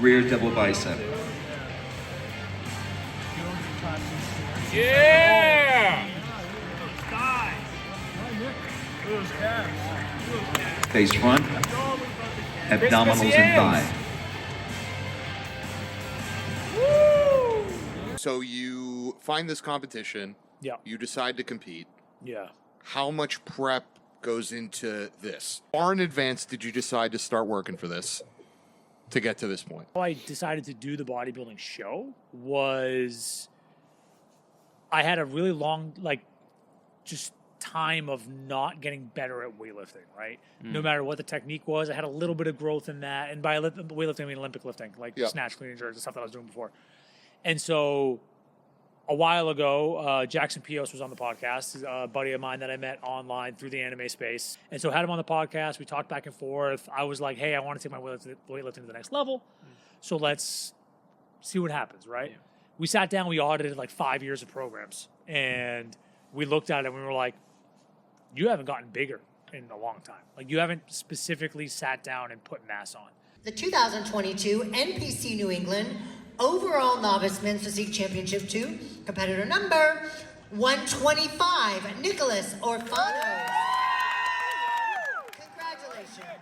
rear double bicep. Yeah! Face front, abdominals and thigh. So you find this competition. Yeah. You decide to compete. Yeah. How much prep goes into this? Far in advance did you decide to start working for this to get to this point? How I decided to do the bodybuilding show was I had a really long, just time of not getting better at weightlifting, right? No matter what the technique was, I had a little bit of growth in that. And by weightlifting, I mean Olympic lifting, snatch, clean and jerks, and stuff that I was doing before. And so a while ago, Jackson Pios was on the podcast, a buddy of mine that I met online through the anime space. And so I had him on the podcast. We talked back and forth. I was like, hey, I want to take my weightlifting to the next level. So let's see what happens, right? Yeah. We sat down, we audited 5 years of programs. And we looked at it and we were like, you haven't gotten bigger in a long time. You haven't specifically sat down and put mass on. The 2022 NPC New England Overall Novice Men's Physique Championship 2, competitor number 125, Nicholas Orphii. Congratulations.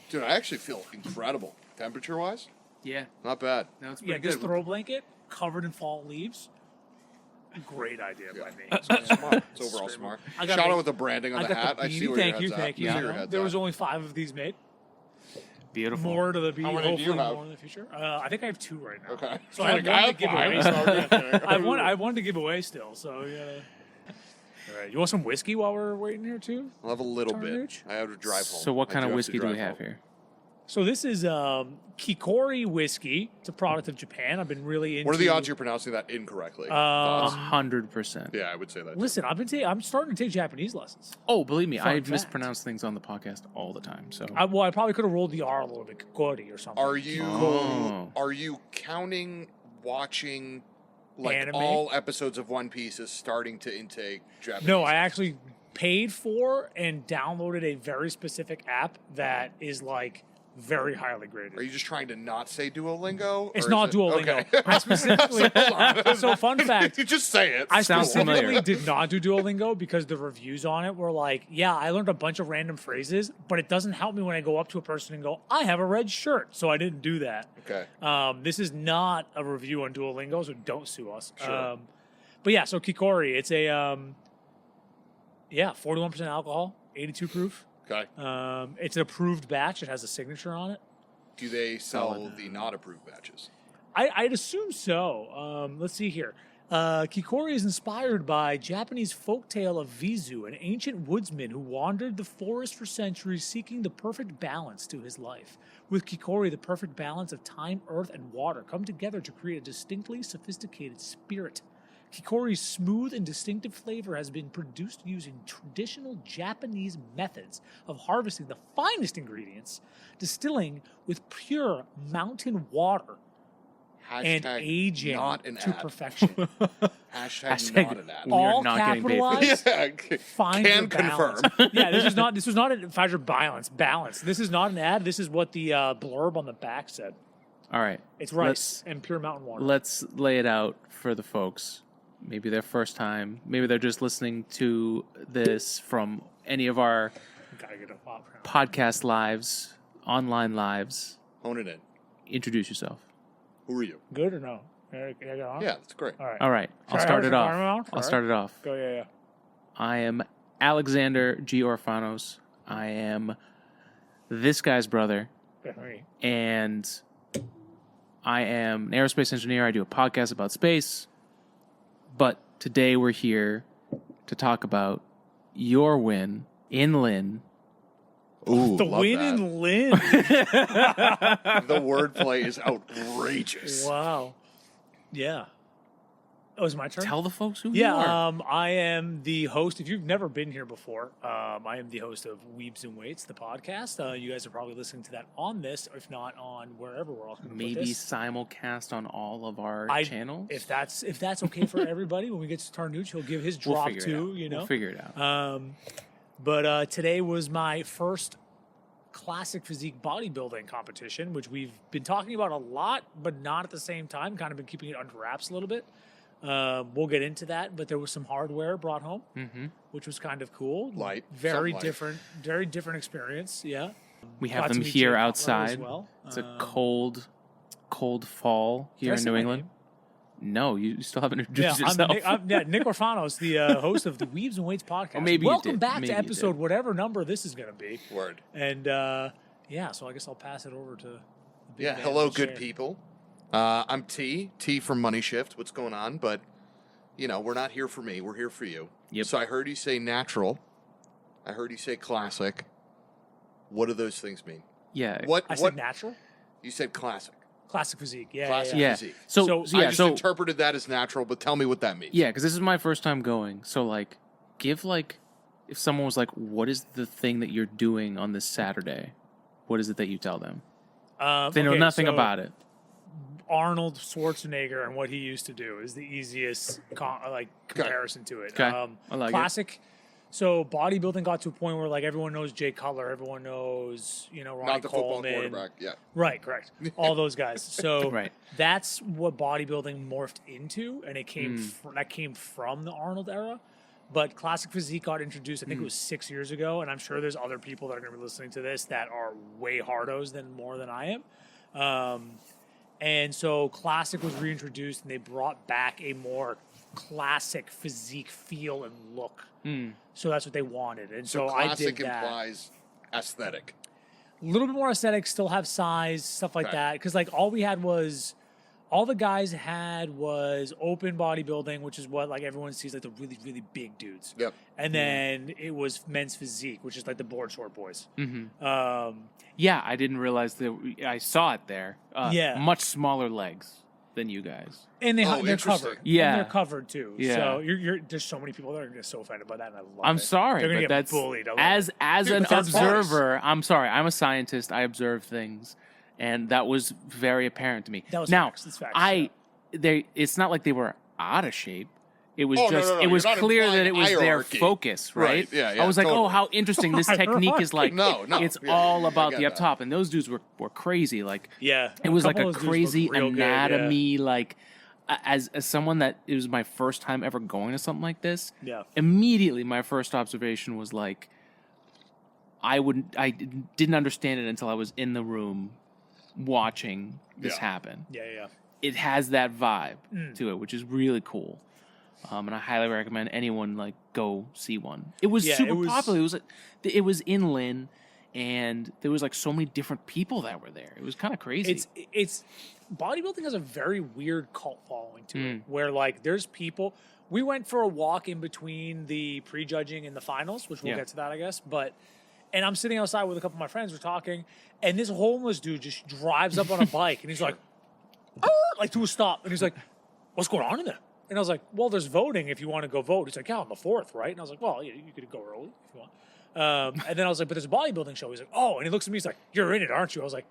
Dude, I actually feel incredible. Temperature-wise? Yeah. Not bad. No, it's pretty This good. throw blanket covered in fall leaves. Great idea by me. It's smart. It's overall smart. Shout out with the branding on the hat. I see where Thank your you, head's thank at. you. I see where your head's There at. was only 5 of these made. Beautiful. More to the be. How many do Hopefully you have? more in the future. I think I have 2 right now. Okay. So I have one to give away. So I wanted to give away still. So yeah. All right. You want some whiskey while we're waiting here too? I'll have a little bit. Tarnage? I have to drive home. So what kind I of do whiskey do we drive have home. here? So this is Kikori whiskey. It's a product of Japan. I've been really into. What are the odds you're pronouncing that incorrectly? 100%. Yeah, I would say that. Listen, I'm starting to take Japanese lessons. Oh, believe me, Fun I fact. mispronounce things on the podcast all the time. So I probably could have rolled the R a little bit, Kikori or something. Are you Oh. are you counting watching Anime? all episodes of One Piece as starting to intake Japanese? No, I actually paid for and downloaded a very specific app that is very highly graded. Are you just trying to not say Duolingo? It's or not is it- Duolingo. Okay. I specifically. So fun fact. You just say it. I Sounds specifically familiar. did not do Duolingo because the reviews on it were like, yeah, I learned a bunch of random phrases, but it doesn't help me when I go up to a person and go, I have a red shirt. So I didn't do that. Okay. This is not a review on Duolingo, so don't sue us. Sure. But yeah, so Kikori, it's a 41% alcohol, 82 proof. Okay. It's an approved batch. It has a signature on it. Do they sell the not approved batches? I'd assume so. Let's see here. Kikori is inspired by Japanese folktale of Vizu, an ancient woodsman who wandered the forest for centuries seeking the perfect balance to his life. With Kikori, the perfect balance of time, earth, and water come together to create a distinctly sophisticated spirit. Kikori's smooth and distinctive flavor has been produced using traditional Japanese methods of harvesting the finest ingredients, distilling with pure mountain water, and aging not an to ad. perfection. Hashtag not an ad. We are All not getting paid for this. capitalized. Yeah, Find can your balance. confirm. Yeah, this was not an Pfizer balance. This is not an ad. This is what the blurb on the back said. All right. It's rice and pure mountain water. Let's lay it out for the folks. Maybe their first time. Maybe they're just listening to this from any of our Gotta get a pop. podcast lives, online lives. Hone it in. Introduce yourself. Who are you? Good or no? Can I get on? Yeah, that's great. All right. All right. I'll Sorry, start it off. All I'll right. start it off. Go, yeah. I am Alexander G. Orphanos. I am this guy's brother. And I am an aerospace engineer. I do a podcast about space. But today we're here to talk about your win in Lynn. Ooh, The love win that. in Lynn. The wordplay is outrageous. Wow. Yeah. Oh, is it my turn? Tell the folks who you are. I am the host. If you've never been here before, I am the host of Weebs and Weights, the podcast. You guys are probably listening to that on this, if not on wherever we're all going to Maybe put this. simulcast on all of our channels. If that's okay for everybody, when we get to Tarnucci, he'll give his drop too. We'll figure it out. But today was my first classic physique bodybuilding competition, which we've been talking about a lot, but not at the same time. Kind of been keeping it under wraps a little bit. We'll get into that, but there was some hardware brought home, which was kind of cool. Very different experience. Yeah, we have them here outside. Well. It's a cold fall here in New England. No, you still haven't introduced yourself. Nick Orphanos, the host of the Weebs and Weights podcast. Maybe welcome back to episode whatever number this is going to be. Word. And so I guess I'll pass it over to. Hello, good people. I'm T from Money Shift. What's going on? But, we're not here for me. We're here for you. Yep. So I heard you say natural. I heard you say classic. What do those things mean? Yeah. I said natural? You said classic. Classic physique. Classic physique. So I just interpreted that as natural, but tell me what that means. Yeah, because this is my first time going. So, if someone was like, what is the thing that you're doing on this Saturday? What is it that you tell them? They know nothing about it. Arnold Schwarzenegger and what he used to do is the easiest comparison to it. Okay. I like classic. it. So bodybuilding got to a point where everyone knows Jay Cutler, everyone knows Ronnie Not the Coleman, football quarterback. Yeah. Right, correct. All those guys. So right. That's what bodybuilding morphed into, and it came that came from the Arnold era. But classic physique got introduced, I think it was 6 years ago, and I'm sure there's other people that are going to be listening to this that are way hardos more than I am. And so classic was reintroduced, and they brought back a more classic physique feel and look. So that's what they wanted. And so I did that. Classic implies aesthetic. A little bit more aesthetic, still have size, stuff like that. Because all the guys had was open bodybuilding, which is what everyone sees, the really, really big dudes. Yep. And then it was men's physique, which is the board short boys. Yeah, I didn't realize that. I saw it there. Much smaller legs than you guys. And they're covered. Yeah. And they're covered too. Yeah. So there's so many people that are going to get so offended by that, and I love it. I'm sorry, they're going to but get bullied. As an that's observer, I'm sorry. I'm a scientist. I observe things, and that was very apparent to me. That was now, facts. That's facts. It's not like they were out of shape. It was no. it was You're not clear that it was their hierarchy. focus, right? Yeah, I was like, totally. oh, how interesting. This technique is No, it's yeah, all I about get the up that. top. And those dudes were crazy. It was couple a of those dudes crazy looked real good, anatomy. As someone that it was my first time ever going to something like this, immediately my first observation was I didn't understand it until I was in the room watching this happen. Yeah. It has that vibe to it, which is really cool. And I highly recommend anyone go see one. It was super popular. It was in Lynn, and there was so many different people that were there. It was kind of crazy. It's bodybuilding has a very weird cult following to it, where there's people. We went for a walk in between the prejudging and the finals, which we'll get to that, I guess. And I'm sitting outside with a couple of my friends. We're talking, and this homeless dude just drives up on a bike, and he's like to a stop, and he's like, "What's going on in there?" And I was like, "Well, there's voting if you want to go vote." He's like, "Yeah, on the 4th, right?" And I was like, "Well, you could go early if you want." And then I was like, "But there's a bodybuilding show." He's like, "Oh," and he looks at me. He's like, "You're in it, aren't you?" I was like,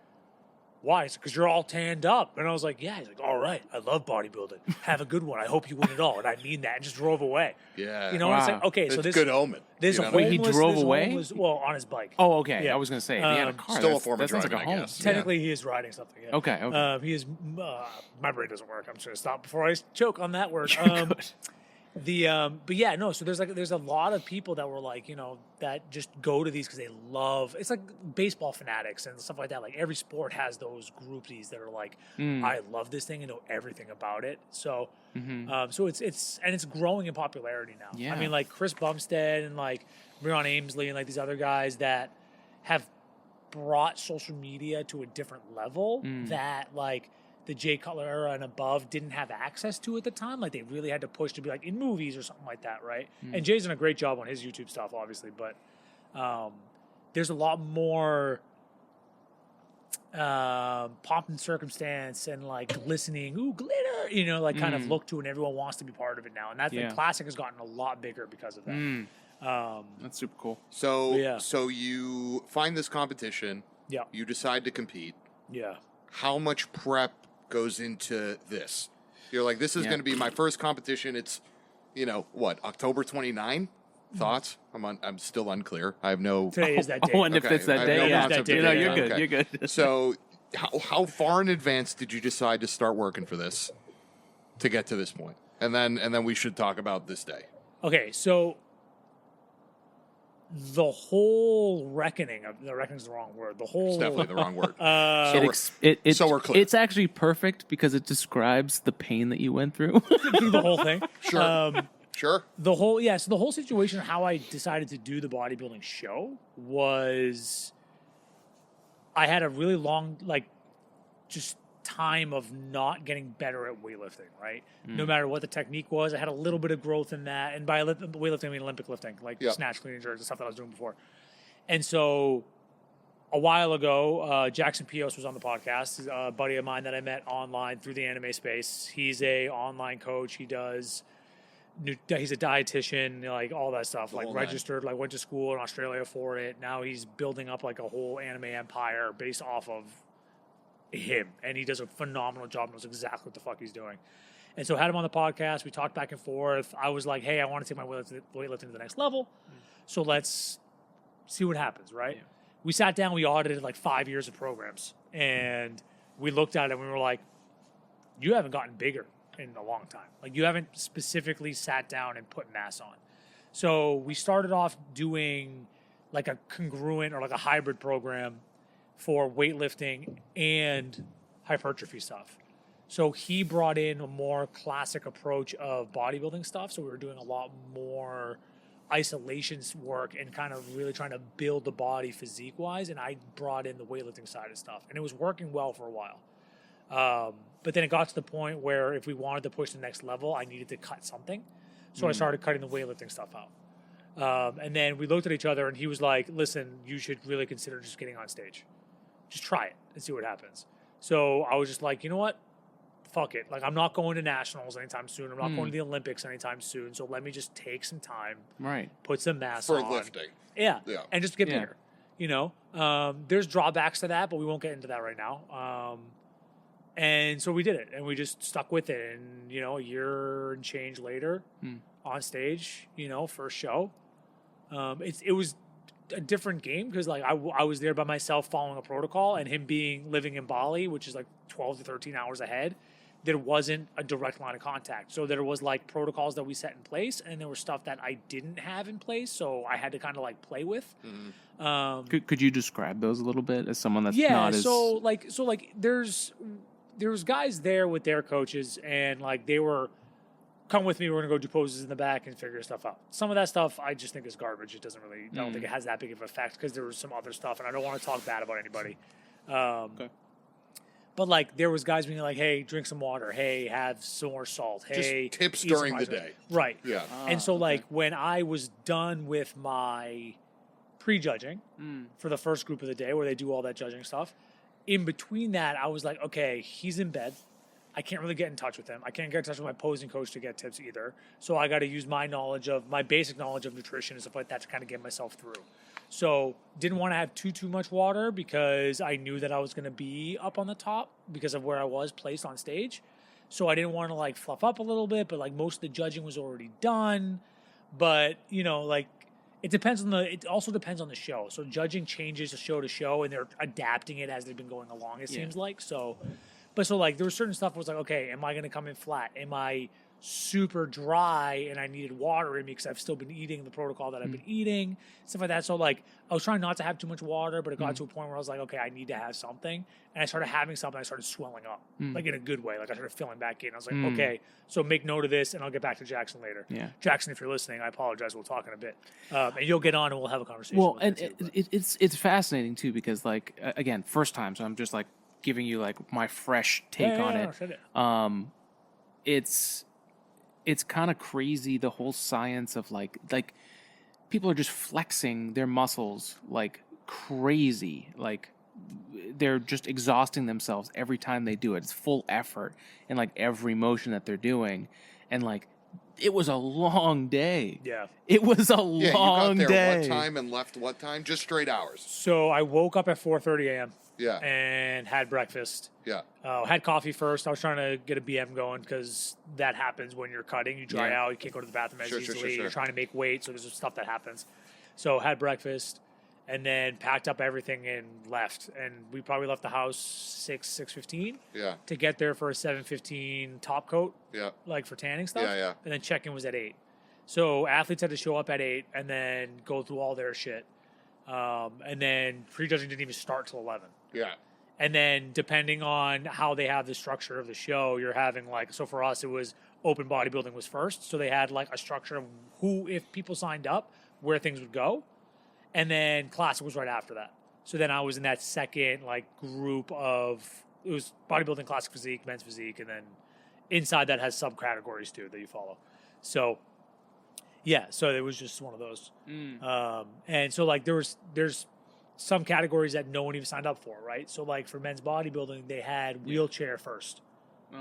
"Why?" He's like, "Because you're all tanned up." And I was like, "Yeah." He's like, "All right, I love bodybuilding. Have a good one. I hope you win it all." And I mean that, and just drove away. Yeah. You know what I'm saying? Okay, so It's this good omen. This you know? Wait, he drove away? On his bike. Oh, okay. Yeah. I was going to say, if he had a car. Still a form of that sounds like driving, a I home. guess. Technically, he is riding something. Yeah. Okay. He is. My brain doesn't work. I'm just gonna stop before I choke on that word. But yeah, no. So there's a lot of people that were that just go to these because they love. It's like baseball fanatics and stuff like that. Every sport has those groupies that are I love this thing and know everything about it. So, so it's growing in popularity now. Yeah. I mean, Chris Bumstead and Brian Amesley and these other guys that have brought social media to a different level that the Jay Cutler era and above didn't have access to at the time. They really had to push to be in movies or something like that, right? And Jay's done a great job on his YouTube stuff, obviously, but there's a lot more pomp and circumstance and like glistening, ooh, glitter, you know, like kind of look to, and everyone wants to be part of it now. And that's the classic has gotten a lot bigger because of that. That's super cool. So, so you find this competition. Yeah. You decide to compete. Yeah. How much prep goes into this? You're like, this is going to be my first competition. It's, you know, what, October 29? Thoughts? I'm still unclear. I have no. Today is that day. Oh, and if it's that day, yeah. that day. No, you're Okay. good. You're good. So, how far in advance did you decide to start working for this to get to this point? And then we should talk about this day. Okay, so the whole reckoning of the reckoning is the wrong word. The whole It's definitely the wrong word. So we're clear. It's actually perfect because it describes the pain that you went through. through the whole thing. Sure. Sure. The whole so the whole situation, how I decided to do the bodybuilding show was I had a really long just time of not getting better at weightlifting, right? No matter what the technique was, I had a little bit of growth in that. And by weightlifting, I mean Olympic lifting, like snatch, clean and jerks, and stuff that I was doing before. And so a while ago, Jackson Pios was on the podcast, a buddy of mine that I met online through the anime space. He's a online coach. He's a dietitian, like all that stuff, like registered, like went to school in Australia for it. Now he's building up like a whole anime empire based off of him, and he does a phenomenal job, knows exactly what the fuck he's doing. And so I had him on the podcast. We talked back and forth. I was like, hey, I want to take my weightlifting to the next level. So let's see what happens, right? Yeah. We sat down, we audited like 5 years of programs, and we looked at it and we were like, you haven't gotten bigger in a long time. Like you haven't specifically sat down and put mass on. So we started off doing like a congruent or like a hybrid program for weightlifting and hypertrophy stuff. So he brought in a more classic approach of bodybuilding stuff. So we were doing a lot more isolations work and kind of really trying to build the body physique wise. And I brought in the weightlifting side of stuff, and it was working well for a while. But then it got to the point where if we wanted to push the next level, I needed to cut something. So I started cutting the weightlifting stuff out. And then we looked at each other and he was like, listen, you should really consider just getting on stage. Just try it and see what happens. So I was just like, you know what? Fuck it. Like, I'm not going to nationals anytime soon. I'm not going to the Olympics anytime soon. So let me just take some time. Right. Put some mass For on. lifting. Yeah. And just get bigger. You know? There's drawbacks to that, but we won't get into that right now. And so we did it. And we just stuck with it. And, you know, a year and change later on stage, you know, first show. It was a different game because like I was there by myself following a protocol, and him living in Bali, which is like 12 to 13 hours ahead, there wasn't a direct line of contact. So there was like protocols that we set in place, and there was stuff that I didn't have in place, so I had to kind of like play with. Could you describe those a little bit as someone that's not as... so there's guys there with their coaches, and like they were, come with me, we're gonna go do poses in the back and figure stuff out. Some of that stuff I just think is garbage. It doesn't really, I don't think it has that big of an effect because there was some other stuff, and I don't want to talk bad about anybody. Okay. But like there was guys being like, hey, drink some water. Hey, have some more salt. Hey, just tips during the day. Right. Yeah. And so like when I was done with my pre-judging for the first group of the day where they do all that judging stuff, in between that, I was like, okay, he's in bed. I can't really get in touch with him. I can't get in touch with my posing coach to get tips either. So I got to use my basic knowledge of nutrition and stuff like that to kind of get myself through. So didn't want to have too much water because I knew that I was going to be up on the top because of where I was placed on stage. So I didn't want to like fluff up a little bit, but like most of the judging was already done. But you know, like it also depends on the show. So judging changes show to show, and they're adapting it as they've been going along, it seems like. So like there was certain stuff where was like, okay, am I going to come in flat? Am I super dry and I needed water in me because I've still been eating the protocol that I've been eating, stuff like that. So like I was trying not to have too much water, but it got to a point where I was like, okay, I need to have something. And I started having something. I started swelling up, like in a good way. Like I started filling back in. I was like, okay, so make note of this, and I'll get back to Jackson later. Yeah, Jackson, if you're listening, I apologize. We'll talk in a bit, and you'll get on and we'll have a conversation. Well, and it's fascinating too because like again, first time, so I'm just like giving you like my fresh take on it. It's kind of crazy, the whole science of like people are just flexing their muscles like crazy, like they're just exhausting themselves every time they do it. It's full effort in like every motion that they're doing, and like it was a long day. Yeah. It was a Yeah, long you got there day. what time and left what time? Just straight hours. So I woke up at 4:30 a.m. Yeah. and had breakfast. Yeah. Had coffee first. I was trying to get a BM going because that happens when you're cutting. You dry Yeah. out. You can't go to the bathroom as Sure, sure, easily. sure. You're trying to make weight, so there's stuff that happens. So had breakfast, and then packed up everything and left. And we probably left the house 6:15 Yeah. to get there for a 7:15 top coat, Yeah. like for tanning stuff. Yeah, yeah. And then check-in was at 8. So athletes had to show up at 8 and then go through all their shit. And then prejudging didn't even start till 11. Yeah. And then depending on how they have the structure of the show, you're having like, so for us, it was open bodybuilding was first. So they had like a structure of who, if people signed up, where things would go. And then classic was right after that. So then I was in that second like group of, it was bodybuilding, classic physique, men's physique. And then inside that has subcategories too that you follow. So yeah, so it was just one of those. And so like there's some categories that no one even signed up for, right? So like for men's bodybuilding, they had wheelchair first,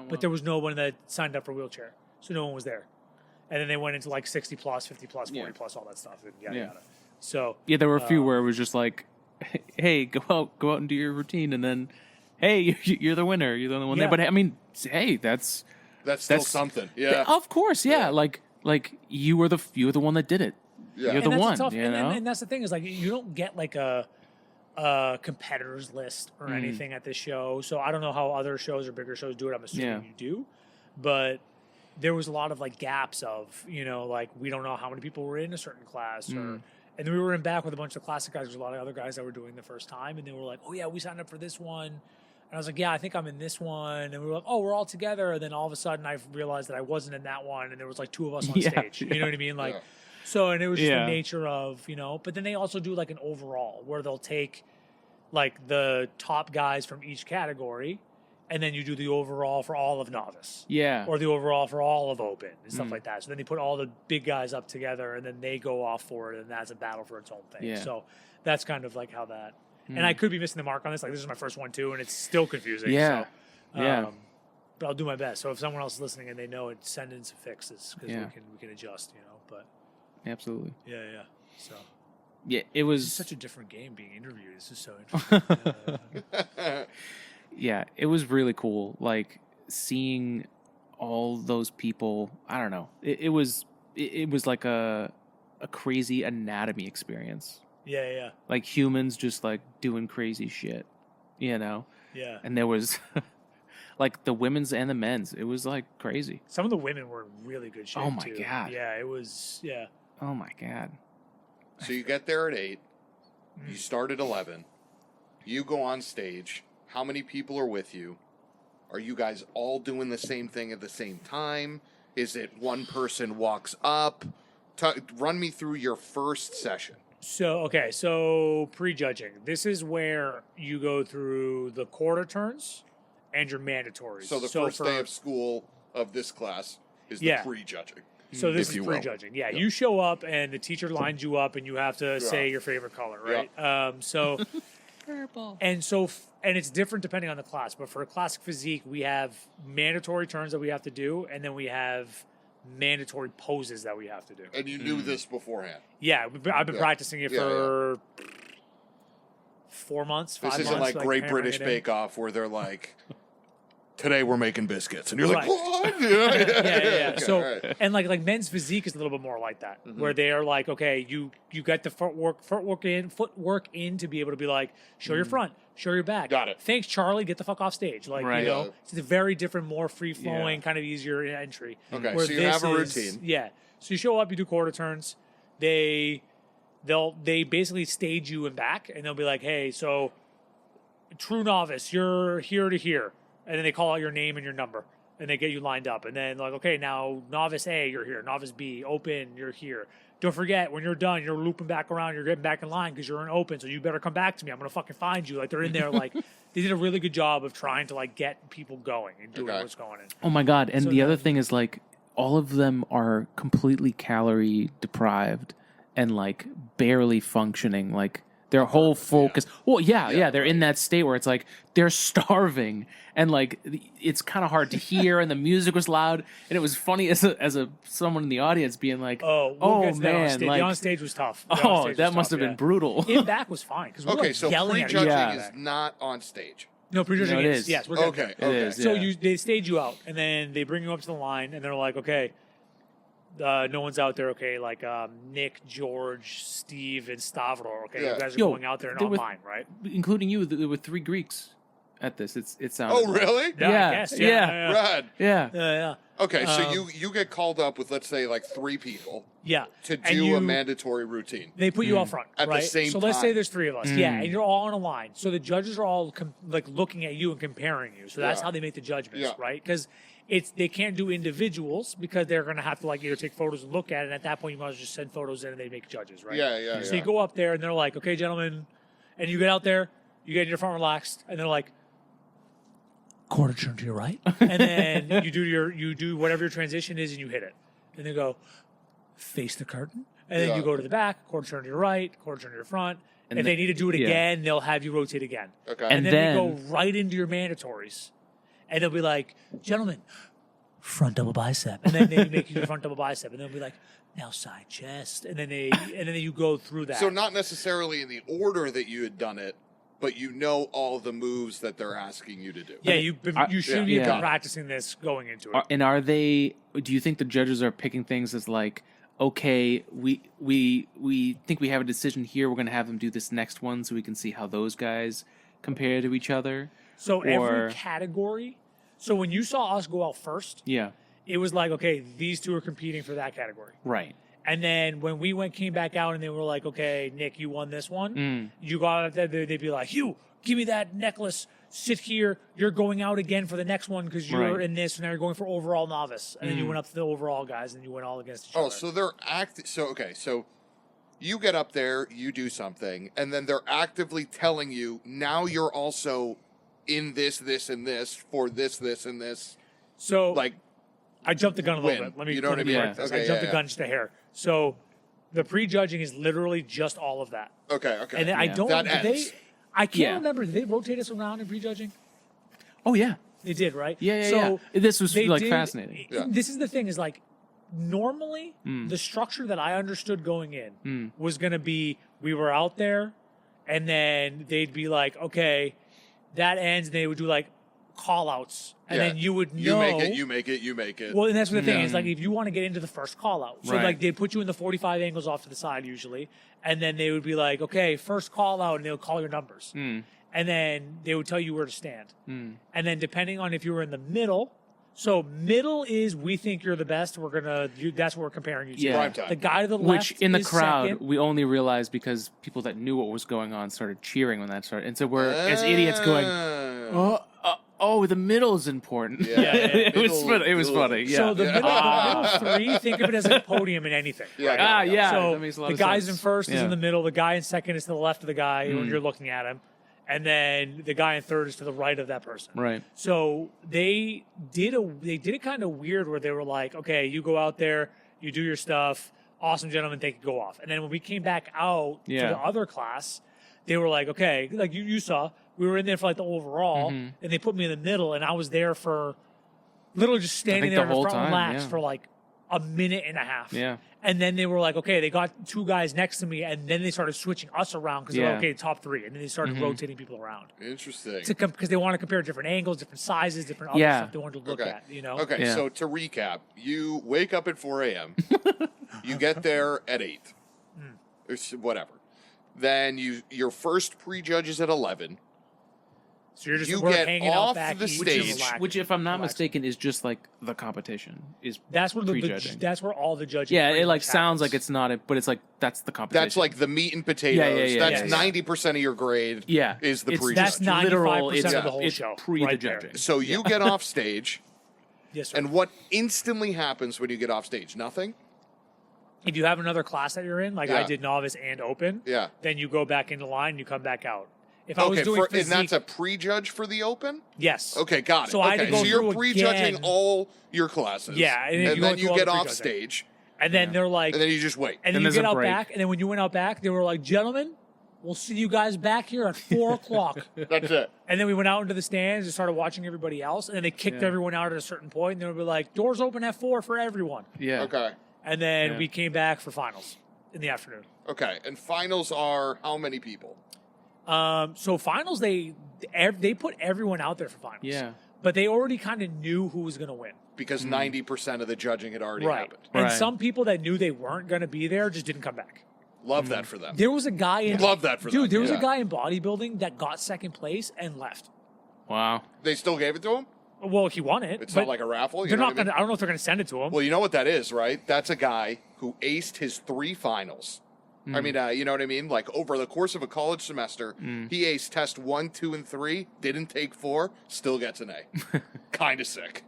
but there was no one that signed up for wheelchair, so no one was there. And then they went into like 60 plus, 50 plus, 40 plus, all that stuff, and yada yada. So Yeah, there were a few where it was just like, hey, go out and do your routine, and then, hey, you're the winner, you're the only one there. Yeah. But I mean, hey, that's Still something. Yeah. of course, yeah. Like you were the one that did it. Yeah. You're the and that's one, tough, you know. and that's the thing is like you don't get like a competitors list or anything at this show. So I don't know how other shows or bigger shows do it. I'm assuming you do, but there was a lot of like gaps of, you know, like we don't know how many people were in a certain class or, and then we were in back with a bunch of classic guys. There's a lot of other guys that were doing the first time, and they were like, oh yeah, we signed up for this one. And I was like, yeah, I think I'm in this one. And we were like, oh, we're all together. And then all of a sudden I realized that I wasn't in that one. And there was like 2 of us on stage. You know what I mean? Like, so, and it was just the nature of, you know, but then they also do like an overall where they'll take like the top guys from each category, and then you do the overall for all of novice. Yeah. Or the overall for all of open and stuff like that. So then they put all the big guys up together, and then they go off for it, and that's a battle for its own thing. Yeah. So that's kind of like how that. And I could be missing the mark on this. Like this is my first one too, and it's still confusing. Yeah. So, but I'll do my best. So if someone else is listening and they know it, send in some fixes because we can adjust. You know, but Absolutely. yeah. So Yeah, it was it's such a different game being interviewed. This is so interesting. Yeah, it was really cool. Like seeing all those people. I don't know. It was like a crazy anatomy experience. Yeah. Like humans just like doing crazy shit, you know? Yeah. And there was like the women's and the men's. It was like crazy. Some of the women were in really good shape. Oh my too. God. Yeah, it was. Yeah. Oh my God. So you get there at 8. You start at 11. You go on stage. How many people are with you? Are you guys all doing the same thing at the same time? Is it one person walks up? Run me through your first session. So prejudging. This is where you go through the quarter turns and your mandatories. So the first day of school of this class is the prejudging. So this if is you will. prejudging. Yeah, you show up and the teacher lines you up and you have to say your favorite color, right? So Purple. and it's different depending on the class. But for a classic physique, we have mandatory turns that we have to do, and then we have mandatory poses that we have to do. And you knew this beforehand. Yeah, I've been practicing it for 4 months, 5 months. This isn't like Great hammering British it in. Bake Off where they're like, today we're making biscuits. And you're like, Right. what? Yeah. Okay, So, all right. and like men's physique is a little bit more like that, where they are like, okay, you got the footwork in to be able to be like, show your front, show your back. Got it. Thanks, Charlie. Get the fuck off stage. Like, Right. you know, Yeah. it's a very different, more free flowing, Yeah. kind of easier entry. Okay, Where so you this have a is- routine. Yeah. So you show up, you do quarter turns. They basically stage you in back, and they'll be like, hey, so true novice, you're here to here. And then they call out your name and your number, and they get you lined up. And then like, okay, now novice A, you're here. Novice B, open, you're here. Don't forget, when you're done, you're looping back around. You're getting back in line because you're in open. So you better come back to me. I'm gonna fucking find you. Like they're in there. Like they did a really good job of trying to like get people going and doing what's going in. Oh my God. And So the other then- thing is like all of them are completely calorie deprived and like barely functioning. Like their whole focus. Well, yeah, Yeah, they're in that state where it's like they're starving, and like it's kind of hard to hear, and the music was loud, and it was funny as a someone in the audience being like, we'll get to that on man, stage. like, The on stage was tough. that must have been brutal. In back was fine because we're Okay, like so yelling at each prejudging other. is not on stage. No, prejudging No, it is. is. Yes, we're getting Okay, there. okay. It is, So yeah. they stage you out, and then they bring you up to the line, and they're like, okay, no one's out there. Okay, like Nick, George, Steve, and Stavro. Okay, Yeah. you guys are Yo, going out there and there on were- mine, right? Including you, there were 3 Greeks at this. It sounded. Oh, really? Yeah, I guess. yeah. Rad. Yeah. Yeah. Okay, so you get called up with, let's say, like 3 people Yeah. to And do you- a mandatory routine. They put you out front At the right? same So let's say time. there's 3 of us, yeah, and you're all on a line. So the judges are all like looking at you and comparing you. So that's Yeah. how they make the judgments, Yeah. right? Because they can't do individuals because they're going to have to like either take photos and look at it. And at that point, you might as well just send photos in and they make judges, right? Yeah. So you go up there and they're like, "Okay, gentlemen," and you get out there, you get in your front relaxed, and they're like, "Quarter turn to your right," and then you do whatever your transition is and you hit it, and they go, "Face the curtain," and then Yeah. you go to the back, quarter turn to your right, quarter turn to your front. And if they need to do it yeah. again, they'll have you rotate again. Okay. And And then they go then- right into your mandatories, and they'll be like, "Gentlemen, front double bicep," and then they make you do front double bicep, and they'll be like, "Now side chest," and then you go through that. So not necessarily in the order that you had done it, but you know all the moves that they're asking you to do. yeah, you should be Yeah. practicing this going into it. And are they? Do you think the judges are picking things as like, okay, we think we have a decision here. We're going to have them do this next one so we can see how those guys compare to each other. So or- every category. So when you saw us go out first, Yeah. it was like, okay, these 2 are competing for that category. Right. And then when we came back out and they were like, okay, Nick, you won this one. Mm. You go out there, they'd be like, "You, give me that necklace. Sit here. You're going out again for the next one because you're Right. in this, and now you're going for overall novice." And then you Mm. went up to the overall guys, and you went all against each Oh, other. so they're so you get up there, you do something, and then they're actively telling you now you're also in this, and this for this, and this. So Like, I jumped the gun a little win. bit. Let me, You know what I mean? correct this. Okay, I jumped yeah, the gun just a hair. So the prejudging is literally just all of that. okay. And then I Yeah. don't. That did ends. I can't Yeah. remember. Did they rotate us around in prejudging? Oh yeah. They did, right? Yeah. So This was they like did- fascinating. Yeah. This is the thing: is like normally Mm. the structure that I understood going in was going to be we were out there, and then they'd be like, "Okay, that ends." And they would do like call outs, and Yeah. then you would know. You make it. You make it. You make it. Well, and that's what the thing Yeah. is. Like, if you want to get into the first call out, so Right. like they'd put you in the 45 angles off to the side usually, and then they would be like, "Okay, first call out," and they would call your numbers, Mm. and then they would tell you where to stand, Mm. and then depending on if you were in the middle. So middle is we think you're the best. That's what we're comparing you to. Yeah. Prime time. The guy to the Which left in the is crowd second. we only realized because people that knew what was going on started cheering when that started, and so we're as idiots going, "Oh, the middle is important." Yeah, it was middle- funny. It was middle- funny. Yeah. So the middle 3, think of it as a podium in anything. Yeah, right? yeah, yeah. So that makes a lot the of guy's sense. in first is Yeah. in the middle. The guy in second is to the left of the guy when Mm. you're looking at him, and then the guy in third is to the right of that person. Right. So they did it kind of weird where they were like, "Okay, you go out there, you do your stuff, awesome, gentlemen, they can go off." And then when we came back out Yeah. to the other class, they were like, "Okay," like you saw, we were in there for like the overall, Mm-hmm. and they put me in the middle, and I was there for literally just standing think there the in the whole front time, relax yeah. for like a minute and a half. Yeah. And then they were like, "Okay," they got 2 guys next to me, and then they started switching us around because they were Yeah. like, "Okay, top 3," and then they started Mm-hmm. rotating people around Interesting. because they want to compare different angles, different sizes, different other Yeah. stuff they wanted to look Okay. at. You know? Okay, Yeah. so to recap, you wake up at 4 a.m. You get there at 8. Or whatever. Then your first prejudge is at 11. So you're just You we're get hanging off out back, the eating, stage. relaxing, Which, if I'm not relaxing. mistaken, is just like the competition. Is That's where prejudging. that's where all the judging. Yeah, pretty it like much sounds happens. like it's not, but it's like that's the competition. That's like the meat and potatoes. Yeah. That's Yeah. 90% of your grade. yeah, is the it's, prejudge. That's 95% literal. It's, of the whole it's show, pre the right there. judging. So you get off stage, Yes, sir. and what instantly happens when you get off stage? Nothing? If you have another class that you're in, like I Yeah. did novice and open, Yeah. then you go back into line and you come back out. If I was Okay, doing and physique, that's a prejudge for the open? yes. Okay, got it. So I had to okay, go so you're through prejudging again. all your classes. Yeah, and then you go then through you all get the off prejudging. stage, And then they're like, and then you just wait. and then And you there's get a out break. back, and then when you went out back, they were like, "Gentlemen, we'll see you guys back here at 4 o'clock. That's it. And then we went out into the stands and started watching everybody else. And then they kicked everyone out at a certain point. And they would be like, doors open at 4 for everyone. Yeah. Okay. And then we came back for finals in the afternoon. Okay. And finals are how many people? So finals, they put everyone out there for finals. Yeah. But they already kind of knew who was going to win. Because 90% of the judging had already Right. happened. And Right. some people that knew they weren't going to be there just didn't come back. Love that for them. There was a guy in Love that for them. Dude, there was Yeah. a guy in bodybuilding that got second place and left. Wow. They still gave it to him? Well, he won it. It's but not like a raffle? You They're know not what I mean? going to. I don't know if they're going to send it to him. Well, you know what that is, right? That's a guy who aced his 3 finals. I mean, you know what I mean? Like, over the course of a college semester, he aced test 1, 2, and 3, didn't take 4, still gets an A. Kind of sick.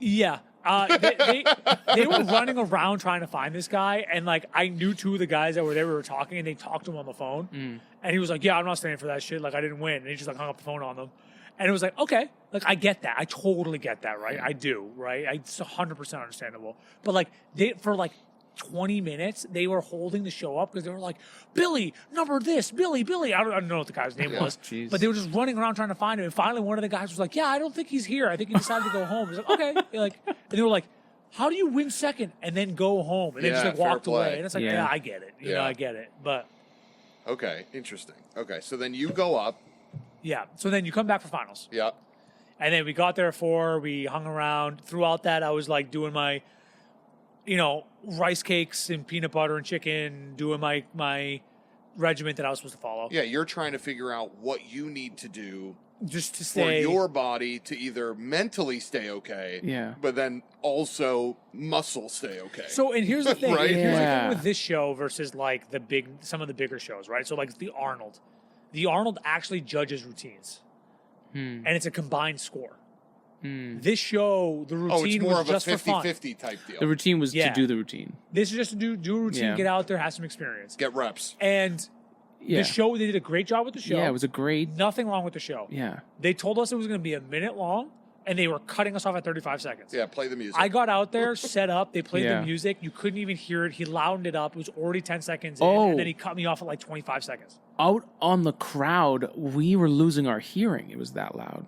Yeah. They were running around trying to find this guy, and like I knew 2 of the guys that were there. We were talking, and they talked to him on the phone, and he was like, "Yeah, I'm not staying for that shit. Like I didn't win," and he just like hung up the phone on them. And it was like, okay, like I get that. I totally get that, right? I do, right? It's 100% understandable. But like for like 20 minutes, they were holding the show up because they were like, Billy, number this, Billy. I don't know what the guy's name was, Jeez. but they were just running around trying to find him. And finally, one of the guys was like, yeah, I don't think he's here. I think he decided to go home. He's like, okay. And they were like, how do you win second and then go home? And they just like fair walked away. play. And it's like, Yeah. yeah, I get it. You know, Yeah. I get it. But Okay, interesting. Okay, so then you go up. yeah, so then you come back for finals. Yeah. And then we got there at 4. We hung around. Throughout that, I was like doing my, rice cakes and peanut butter and chicken, doing my regiment that I was supposed to follow. Yeah, you're trying to figure out what you need to do Just to for stay. your body to either mentally stay okay, Yeah. but then also muscle stay okay. So, and here's the thing. Right? Here's the Yeah. thing with this show versus like some of the bigger shows, right? So like the Arnold. The Arnold actually judges routines. And it's a combined score. This show, the routine it's more was of a just for fun. 50-50 type deal. The routine was Yeah. to do the routine. This is just to do a routine, Yeah. get out there, have some experience. Get reps. And Yeah. the show, they did a great job with the show. Yeah, it was a great. Nothing wrong with the show. Yeah. They told us it was going to be a minute long, and they were cutting us off at 35 seconds. Yeah, play the music. I got out there, set up. They played Yeah. the music. You couldn't even hear it. He loudened it up. It was already 10 seconds in, Oh. and then he cut me off at like 25 seconds. Out on the crowd, we were losing our hearing. It was that loud.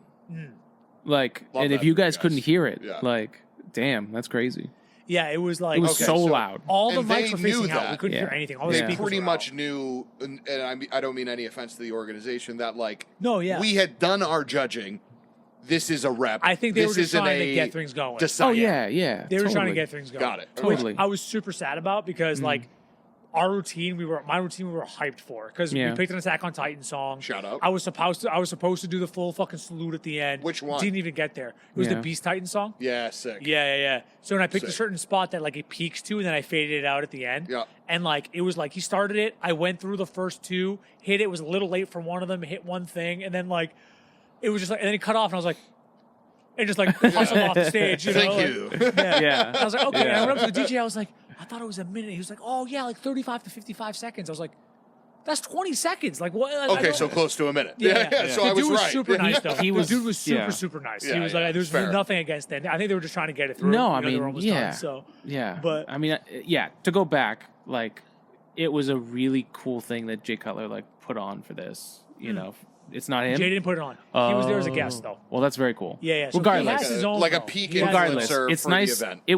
Like, Love and if that you for you guys guys. couldn't hear it, Yeah. like, damn, that's crazy. Yeah, it was like It was Okay, so so- loud. all the and they mics were knew facing out. We that. couldn't Yeah. hear anything. All the They They speakers pretty were much out. knew, and I don't mean any offense to the organization, that like No, yeah. we had done our judging. This is a rep. I think they This were just isn't trying to a get things going. decide- Oh, yeah, yeah. They were trying to totally. get things going. Got it. Which Totally. I was super sad about because like our routine, we were hyped for because Yeah. we picked an Attack on Titan song. Shout out. I was supposed to do the full fucking salute at the end. Which one? Didn't even get there. It was the Yeah. Beast Titan song. Yeah, sick. Yeah. So when I picked a Sick. certain spot that like it peaks to, and then I faded it out at the end. Yeah. And like it was like he started it. I went through the first 2, hit it. Was a little late for one of them. Hit one thing, and then like it was just like, and then he cut off, and I was like, and just like hustled off the stage. You know, Thank like- you. Yeah. Yeah. I was like, okay. And I Yeah. went up to the DJ. I was like, I thought it was a minute. He was like, oh yeah, like 35 to 55 seconds. I was like, that's 20 seconds. Like what? Like, I Okay, don't- so close to a minute. Yeah. So The I was dude was right. super nice though. He was- the dude was super yeah. super nice. Yeah, he was yeah, like, there's fair. nothing against it. I think they were just trying to get it through. No, You I know, they were mean, almost yeah. done, so Yeah. But- I mean, yeah, to go back, like, it was a really cool thing that Jay Cutler, like, put on for this. You know, it's not him. Jay didn't put it on. He was there as a guest though. Well, that's very cool. Yeah. So Regardless. he has his own, Like a though. peak He has his own. Regardless, influencer it's for nice. the event. It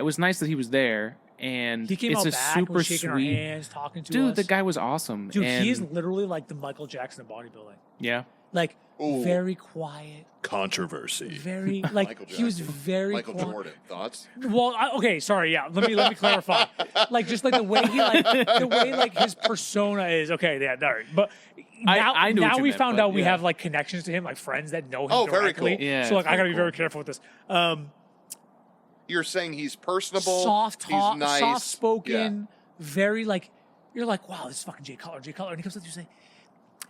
was nice that he was there, and He came it's out a back, and super was shaking our sweet hands, talking to dude. us. The guy was awesome. Dude, and, he is literally like the Michael Jackson of bodybuilding. yeah. Like Ooh. very quiet, Controversy. very like Michael he was Jackson. very Michael quiet. Jordan. Thoughts? Well, okay, sorry, yeah. Let me clarify. Like just like the way his persona is. Okay, yeah, all right. But now, I knew what now you we meant, found but out we yeah. have like connections to him, like friends that know him Oh, very directly. cool. Yeah, so like it's I gotta very be very cool. careful with this. You're saying he's personable, Soft talk, he's nice, soft spoken, very like you're like, wow, this is fucking Jay Cutler, and he comes up to you and say,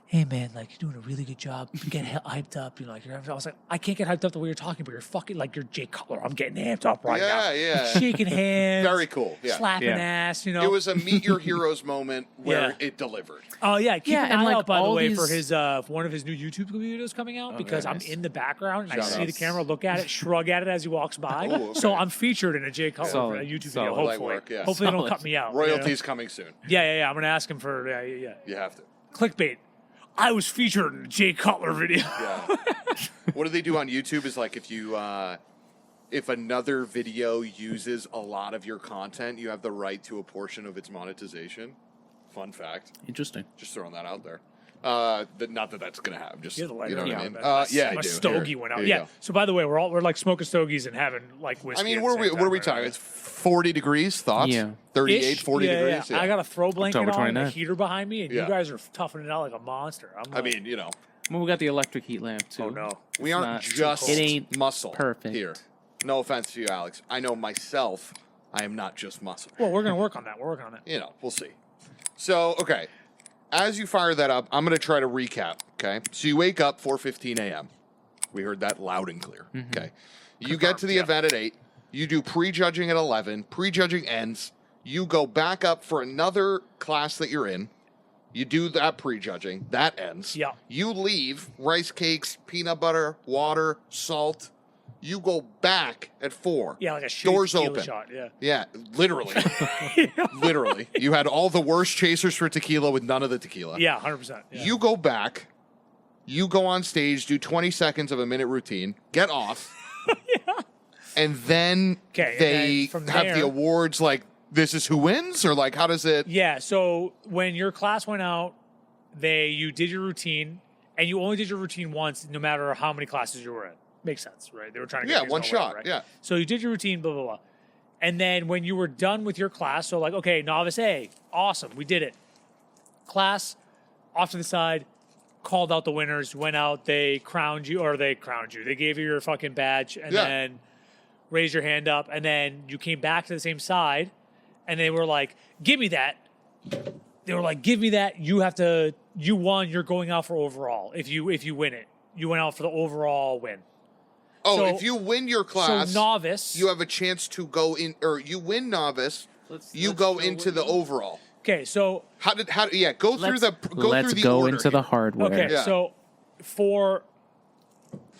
hey man, like you're doing a really good job. Get hyped up. You know, like I was like, I can't get hyped up the way you're talking, but you're fucking like you're Jay Cutler. I'm getting amped up right now. Yeah. Shaking hands. Very cool. Yeah. Slapping Yeah. ass. You know. It was a meet your heroes moment where Yeah. it delivered. Oh yeah, keep Yeah, an and, eye like, out by the all way for these- his one of his new YouTube videos coming out because very I'm nice. in the background and I Shout see out. the camera, look at it, shrug at it as he walks by. Ooh, okay. So I'm featured in a Jay Cutler Solid, YouTube solid. video. Light Hopefully, work, yeah. hopefully they don't Solid. cut me out. Royalties coming soon. Yeah. I'm gonna ask him for yeah. You have to. clickbait. I was featured in a Jay Cutler video. Yeah. What do they do on YouTube is like if you if another video uses a lot of your content, you have the right to a portion of its monetization. Fun fact. Interesting. Just throwing that out there. Not that that's gonna happen. Just You have the you know lighter. what I mean. Yeah, I my do. stogie Here. went out. Here you Yeah. go. So by the way, we're like smoking stogies and having like whiskey. I mean, at what the are we same what are time, we right? talking? It's 40 degrees. Thoughts? Yeah. 38, Ish. 40 Yeah, degrees. Yeah. I got a throw blanket October on, and a 29th. heater behind me, and Yeah. you guys are toughing it out like a monster. I'm I like, mean, you know, Well, we got the electric heat lamp too. oh no. we It's aren't not- just it ain't muscle perfect. here. No offense to you, Alex. I know myself. I am not just muscle. Well, we're gonna work on that. We're working on that. You know, we'll see. So, okay. As you fire that up, I'm going to try to recap, okay? So you wake up 4:15 a.m. We heard that loud and clear, okay? You get to the event at 8. You do prejudging at 11. Prejudging ends. You go back up for another class that you're in. You do that prejudging. That ends. Yeah. You leave, rice cakes, peanut butter, water, salt. You go back at 4. Yeah, like a shitty Doors tequila open. shot. Yeah. Yeah, literally. Literally. You had all the worst chasers for tequila with none of the tequila. Yeah, 100%. Yeah. You go back, you go on stage, do 20 seconds of a minute routine, get off, and then 'Kay, and they then from have the there- awards like, this is who wins? Or like, how does it? Yeah, so when your class went out, you did your routine, and you only did your routine once, no matter how many classes you were in. Makes sense, right? They were trying to get Yeah, you to one know shot, whatever, right? yeah. So you did your routine, blah blah blah, and then when you were done with your class, so like, okay, novice A, awesome, we did it. Class, off to the side, called out the winners, went out, they crowned you, they gave you your fucking badge, and Yeah. then raised your hand up, and then you came back to the same side, and they were like, give me that. They were like, give me that. You won, you're going out for overall. If you win it, you went out for the overall win. Oh, So- if you win your class, So novice. you have a chance to go in, or you win novice, you go into the overall. Okay, so Go through the Let's through the go order into here. the hardware. okay, Yeah. so for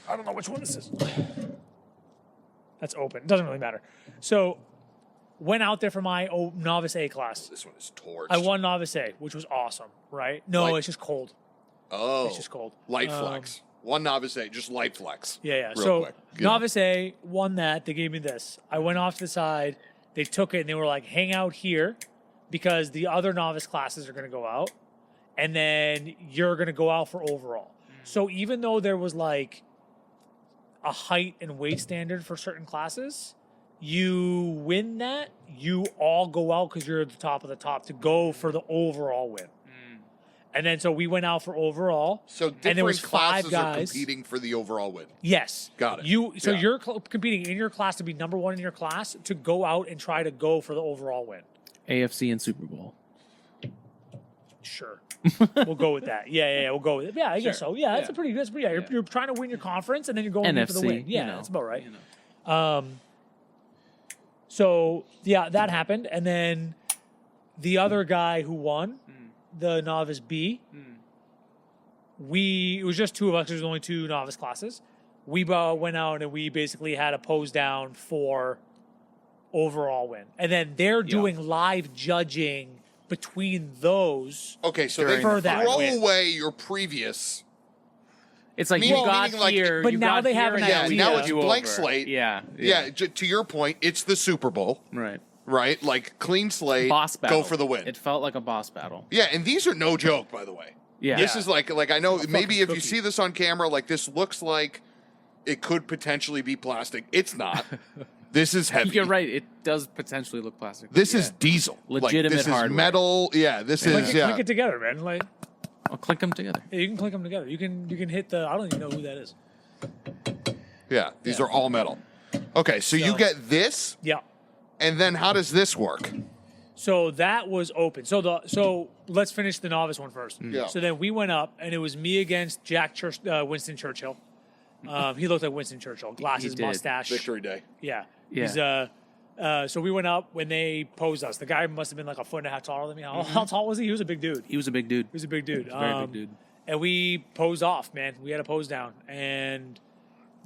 I don't know which one this is. That's open. Doesn't really matter. So went out there for my novice A class. This one is torched. I won novice A, which was awesome, right? No, Like- it's just cold. Oh, It's just cold. Light flex. One novice A, just light flex. Yeah. Real So quick. Yeah. novice A won that. They gave me this. I went off to the side. They took it and they were like, hang out here because the other novice classes are going to go out. And then you're going to go out for overall. So even though there was like a height and weight standard for certain classes, you win that, you all go out because you're at the top of the top to go for the overall win. And then so we went out for overall. So and there different was five classes are guys. competing for the overall win. Yes. Got it. So Yeah. you're competing in your class to be number one in your class to go out and try to go for the overall win. AFC and Super Bowl. Sure. We'll go with that. Yeah, we'll go with it. Yeah, I guess Sure. so. Yeah, that's Yeah. a pretty good. Yeah, you're trying to win your conference and then you're going in for the NFC, win. Yeah, you know, that's about right. you know. So yeah, that happened, and then the other guy who won, the novice B, it was just two of us. There's only two novice classes. We went out and we basically had a pose down for overall win, and then they're doing live judging between those. Okay, so During they For that throw win. away your previous. It's like Meaning- you got meaning like- here, But you now got they have here, an and idea. now we it's do blank over. slate. Yeah. Yeah, to your point, it's the Super Bowl, Right. right? Like clean slate, Boss battle. go for the win. It felt like a boss battle. Yeah, and these are no joke, by the way. Yeah. This is like I know maybe if you cookie. see this on camera, like this looks like it could potentially be plastic. It's not. This is heavy. You're right. It does potentially look plastic. This Yeah. is diesel. Legitimate this hardware. is metal. Yeah, this Click is it, yeah. click it together, man. Like I'll click them together. you can click them together. You can hit the. I don't even know who that is. Yeah, these are all metal. Okay, so you So- get this, Yeah. and then how does this work? So that was open. So let's finish the novice one first. Yeah. So then we went up, and it was me against Winston Churchill. He looked like Winston Churchill, glasses, did. mustache. Victory Day. Yeah. Yeah. He's so we went up when they posed us. The guy must have been like a foot and a half taller than me. How tall was he? He was a big dude. He was a big dude. He was a big dude. Very big dude. And we posed off, man. We had a pose down, and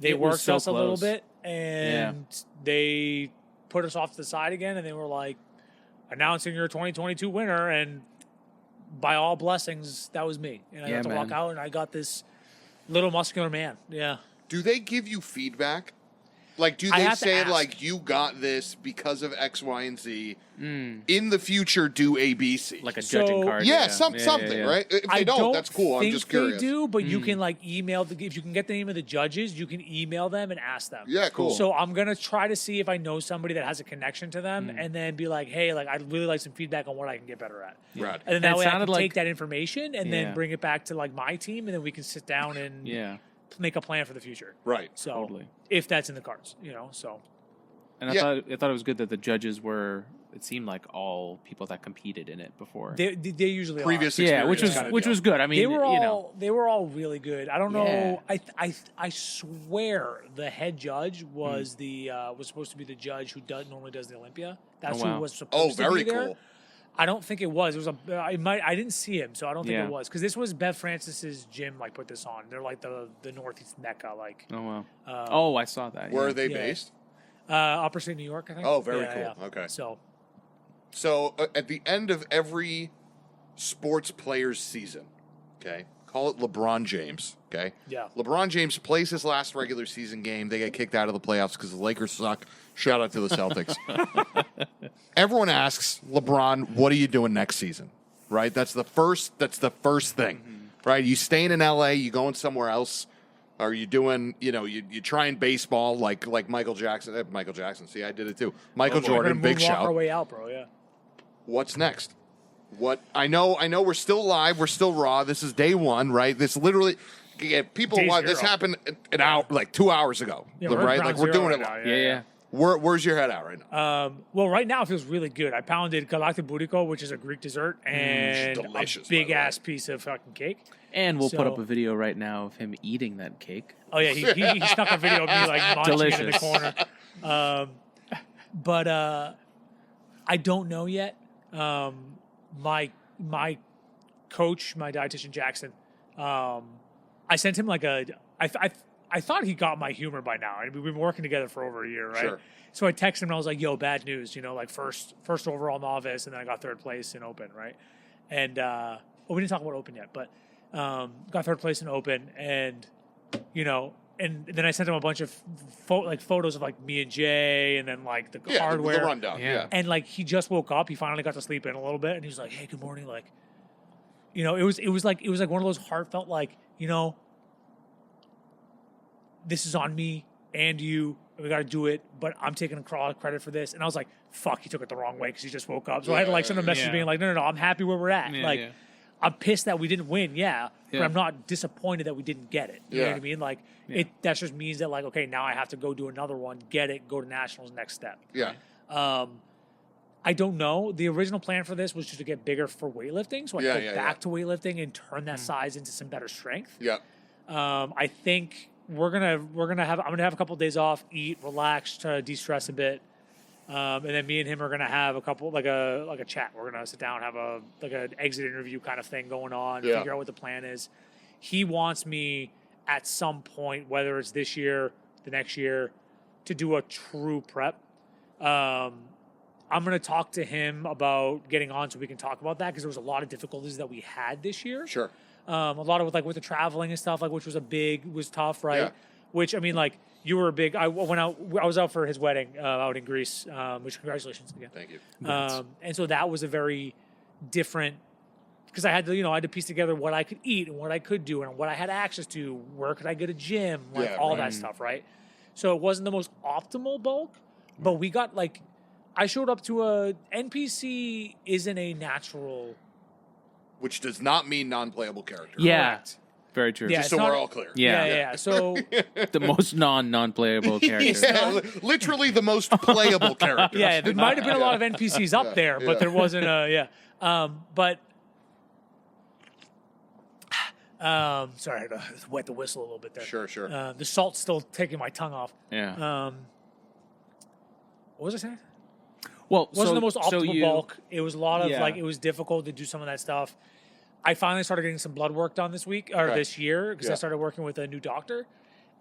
they It was worked so us a little close. bit, and they put us off to the side again, and they were like, announcing your 2022 winner, and by all blessings, that was me. And I Yeah, got to walk man. out, and I got this little muscular man. Yeah. Do they give you feedback? Like, do I they have to say, ask. like, you got this because of X, Y, and Z? In the future, do A, B, C. Like a So- judging card. yeah, something, yeah. right? If they I don't, that's cool. I'm think just curious. They do, but you can like email if you can get the name of the judges, you can email them and ask them. Yeah, cool. So I'm gonna try to see if I know somebody that has a connection to them, and then be like, hey, like I'd really like some feedback on what I can get better at. Rad. And then And that it way I sounded can like- take that information and Yeah. then bring it back to like my team, and then we can sit down and Yeah. make a plan for the future. Right. So Totally. if that's in the cards, so And I Yeah. thought it was good that the judges were. It seemed like all people that competed in it before. they usually Previous are. yeah, which was experience kinda which deal. was good. I mean, They were all you know, they were all really good. I don't Yeah. know. I swear the head judge was was supposed to be the judge who normally does the Olympia. That's Oh, wow. who was supposed to very be there. cool. I don't think it was. It was I didn't see him, so I don't think Yeah. it was because this was Bev Francis's gym. Like put this on. They're like the Northeast Mecca. Like Oh wow. I saw that. Where yeah. are they Yeah. based? Upper State New York. I think. Oh, very Yeah, cool. Okay. So At the end of every sports player's season, okay, call it LeBron James, okay? Yeah. LeBron James plays his last regular season game. They get kicked out of the playoffs because the Lakers suck. Shout out to the Celtics. Everyone asks LeBron, what are you doing next season? Right? That's the first thing. Right? You staying in LA, you going somewhere else? Are you doing, you trying baseball like Michael Jackson? Michael Jackson, see, I did it too. Michael we're Jordan, gonna big moonwalk our shout. way out, bro. Yeah. What's next? What I know we're still live, we're still raw. This is day one, right? This literally people Day want this zero. happened an hour, like 2 hours ago, Yeah, we're at right? ground Like we're zero doing right it now, live. Yeah. Where's your head at right now? Well, right now it feels really good. I pounded galactic burrito, which is a Greek dessert, and delicious, a by big the way. ass piece of fucking cake. And we'll put up So- a video right now of him eating that cake. Oh yeah, he snuck a video of me like munching it in the Delicious. corner. But I don't know yet. My coach, my dietitian Jackson, I sent him like I thought he got my humor by now. I mean, we've been working together for over a year, right? Sure. So I texted him and I was like, "Yo, bad news. Like first overall novice, and then I got third place in open, right?" And we didn't talk about open yet, but got third place in open, and and then I sent him a bunch of photos of like me and Jay, and then like the Yeah, hardware. the rundown. Yeah. Yeah. And like he just woke up, he finally got to sleep in a little bit, and he was like, "Hey, good morning." Like, it was like one of those heartfelt like, this is on me and you. We got to do it, but I'm taking credit for this. And I was like, "Fuck, he took it the wrong way because he just woke up." So I had to like send a message Yeah. being like, "No, I'm happy where we're at. Yeah, like, yeah. I'm pissed that we didn't win, but Yeah. I'm not disappointed that we didn't get it. You know Yeah. what I mean? Like, Yeah. that just means that like, okay, now I have to go do another one, get it, go to nationals, next step." Yeah. I don't know. The original plan for this was just to get bigger for weightlifting, so I Yeah, could yeah, go back yeah. to weightlifting and turn that size into some better strength. Yeah. I think I'm gonna have a couple of days off, eat, relax, to de-stress a bit, and then me and him are gonna have a couple like a chat. We're gonna sit down, have an exit interview kind of thing going on, Yeah. figure out what the plan is. He wants me at some point, whether it's this year, the next year, to do a true prep. I'm going to talk to him about getting on so we can talk about that because there was a lot of difficulties that we had this year. Sure. A lot of with the traveling and stuff, which was tough, right? Yeah. Which I mean, like you were a big. I was out for his wedding out in Greece. Which congratulations again. Thank you. And so that was a very different because I had to piece together what I could eat and what I could do and what I had access to. Where could I get a gym? Like Yeah, all right. that stuff, right? So it wasn't the most optimal bulk, but we got like. I showed up to a NPC isn't a natural. Which does not mean non-playable character. Yeah. Correct. Very true. Yeah, Just so it's not- we're all clear. Yeah. So The most non-playable character. Yeah, literally the most playable character. yeah, there might have been a lot of NPCs up there, but yeah. there wasn't a but sorry, I had to wet the whistle a little bit there. Sure, sure. The salt's still taking my tongue off. Yeah. What was I saying? Well, Wasn't so, the most so optimal you, bulk. It was a lot of Yeah. it was difficult to do some of that stuff. I finally started getting some blood work done this week or Okay. this year because Yeah. I started working with a new doctor,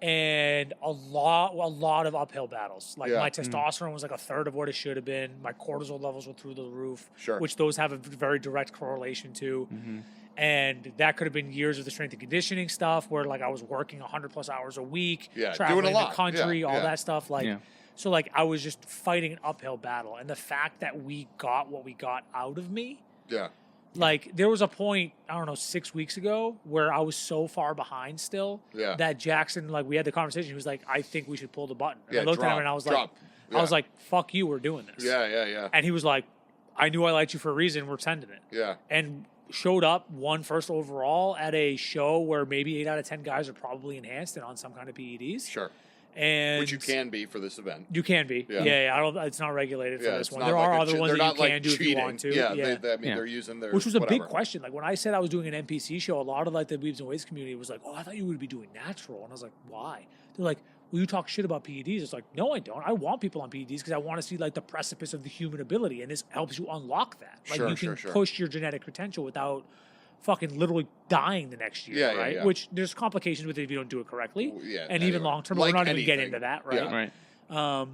and a lot of uphill battles. Like Yeah. my testosterone was like a third of what it should have been. My cortisol levels were through the roof, Sure. which those have a very direct correlation to. And that could have been years of the strength and conditioning stuff where like I was working 100+ hours a week, Yeah, traveling doing a lot. the country, Yeah, all yeah. that stuff. Like, Yeah. so like I was just fighting an uphill battle. And the fact that we got what we got out of me, Yeah. like there was a point, I don't know, 6 weeks ago where I was so far behind still Yeah. that Jackson, like we had the conversation. He was like, I think we should pull the button. And Yeah, I looked at him drop, and I was drop. like, Yeah. fuck you, we're doing this. Yeah. And he was like, I knew I liked you for a reason. We're sending it. Yeah. And showed up, won first overall at a show where maybe 8 out of 10 guys are probably enhanced and on some kind of PEDs. Sure. And Which you can be for this event. You can be. Yeah. Yeah. I don't. It's not regulated for Yeah, this it's one. not There like are a other ones they're that you not like can do cheating. if you want to. Yeah, Yeah. they're using their Which was a whatever. big question. Like when I said I was doing an NPC show, a lot of like the Weebs and Weights community was like, "Oh, I thought you would be doing natural," and I was like, "Why?" They're like, "Well, you talk shit about PEDs." It's like, no, I don't. I want people on PEDs because I want to see like the precipice of the human ability, and this helps you unlock that. Like Sure, you can sure. push your genetic potential without fucking literally dying the next year, Yeah, right? yeah. Which there's complications with it if you don't do it correctly, Yeah, and even anyway. long term. Like We're not even getting anything. into that, right? Yeah. Right.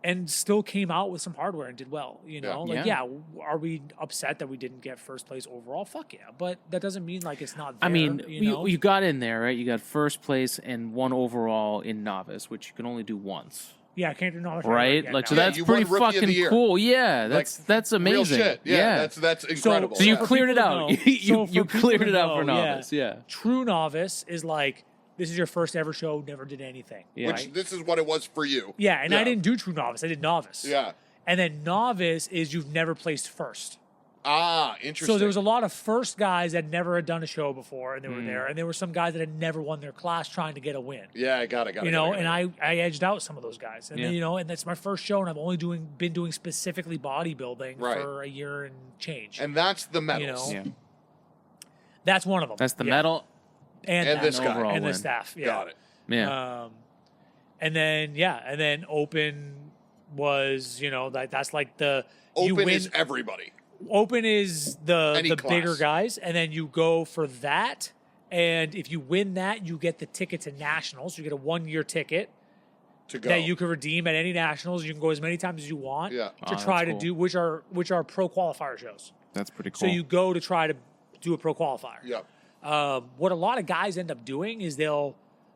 And still came out with some hardware and did well. You know, Yeah. like Yeah. are we upset that we didn't get first place overall? Fuck yeah, but that doesn't mean like it's not. I There, mean, you know, you got in there, right? You got first place and 1 overall in novice, which you can only do once, yeah, I can't do knowledge right? again Like, now. so Yeah, that's you won pretty Rookie of the fucking Year. cool. Yeah, that's amazing. Real shit. Yeah. That's incredible. So you Yeah. cleared it people to out. know- you so for you people cleared to it out for know, yeah. novice. Yeah. True novice is like this is your first ever show, never did anything. Yeah. Which this is what it was for you. Yeah, and I didn't do true novice. I did novice. Yeah. And then novice is you've never placed first. Ah, interesting. So there was a lot of first guys that never had done a show before, and they Hmm. were there, and there were some guys that had never won their class trying to get a win. Yeah, I got it. You know, and I edged out some of those guys, and Yeah. then, you know, and that's my first show, and I've only been doing specifically bodybuilding Right. for a year and change. And that's the medals. know, Yeah. That's one of them. That's the Yeah. medal. and, And that, this guy. overall and the win. staff. Yeah. Got it. Yeah. And then open was, you know, that's like the you Open win. is everybody. Open is Any the class. bigger guys, and then you go for that. And if you win that, you get the ticket to nationals. You get a 1-year ticket To go. that you can redeem at any nationals. You can go as many times as you want Yeah. to Oh, try that's to cool. do, which are pro qualifier shows. That's pretty cool. So you go to try to do a pro qualifier. Yep. What a lot of guys end up doing is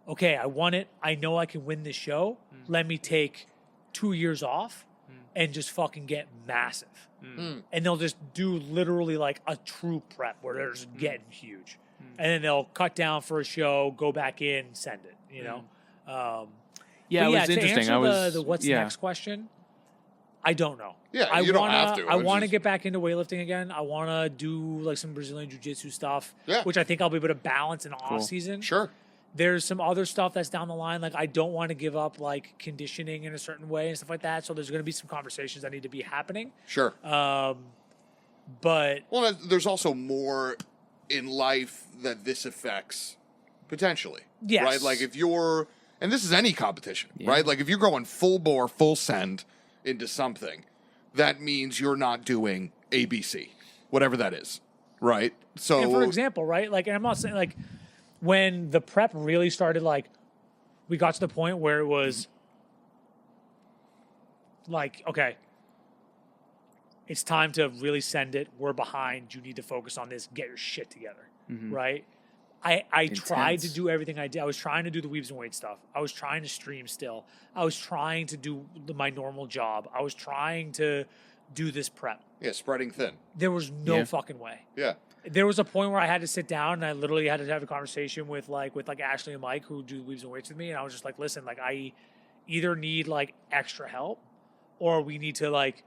okay, I won it. I know I can win this show. Let me take 2 years off and just fucking get massive. And they'll just do literally like a true prep where they're just getting huge. And then they'll cut down for a show, go back in, send it, you know? yeah, But it was to interesting. answer I was the what's yeah. next question, I don't know. Yeah, I you don't wanna, have to. I It's want to just- get back into weightlifting again. I want to do like some Brazilian jiu-jitsu stuff, Yeah. which I think I'll be able to balance in off season. Sure. There's some other stuff that's down the line. Like I don't want to give up like conditioning in a certain way and stuff like that. So there's going to be some conversations that need to be happening. Sure. But Well, there's also more in life that this affects potentially. Yes. Right? Like if you're, and this is any competition, right? Like if you're going full bore, full send into something, that means you're not doing ABC, whatever that is. Right? So, and for example, right? Like, and I'm not saying like when the prep really started, like we got to the point where it was like, okay, it's time to really send it. We're behind. You need to focus on this. Get your shit together. Right? I tried to Intense. do everything I did. I was trying to do the Weebs and Weight stuff. I was trying to stream still. I was trying to do my normal job. I was trying to do this prep. yeah, spreading thin. There was no Yeah. fucking way. Yeah. There was a point where I had to sit down and I literally had to have a conversation with Ashley and Mike who do Weebs and Weights with me, and I was just like, listen, like I either need like extra help or we need to like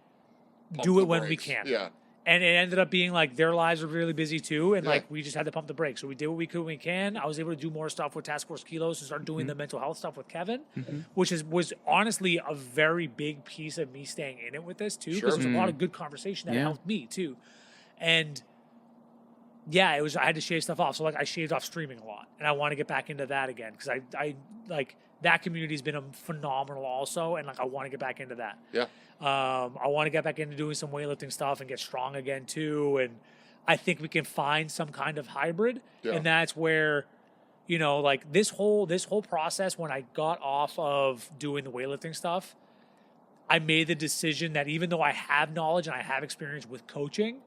Pump do the it when we brakes. can. Yeah. And it ended up being like their lives were really busy too, and Yeah. like we just had to pump the brakes. So we did what we could when we can. I was able to do more stuff with Task Force Kilos and start doing the mental health stuff with Kevin, which was honestly a very big piece of me staying in it with this too, because Sure. there was a lot of good conversation that Yeah. helped me too. And yeah, it was I had to shave stuff off. So like I shaved off streaming a lot, and I want to get back into that again because I like that community's been phenomenal also, and like I want to get back into that. Yeah. I want to get back into doing some weightlifting stuff and get strong again too. And I think we can find some kind of hybrid. Yeah. And that's where you know, like this whole process when I got off of doing the weightlifting stuff, I made the decision that even though I have knowledge and I have experience with coaching,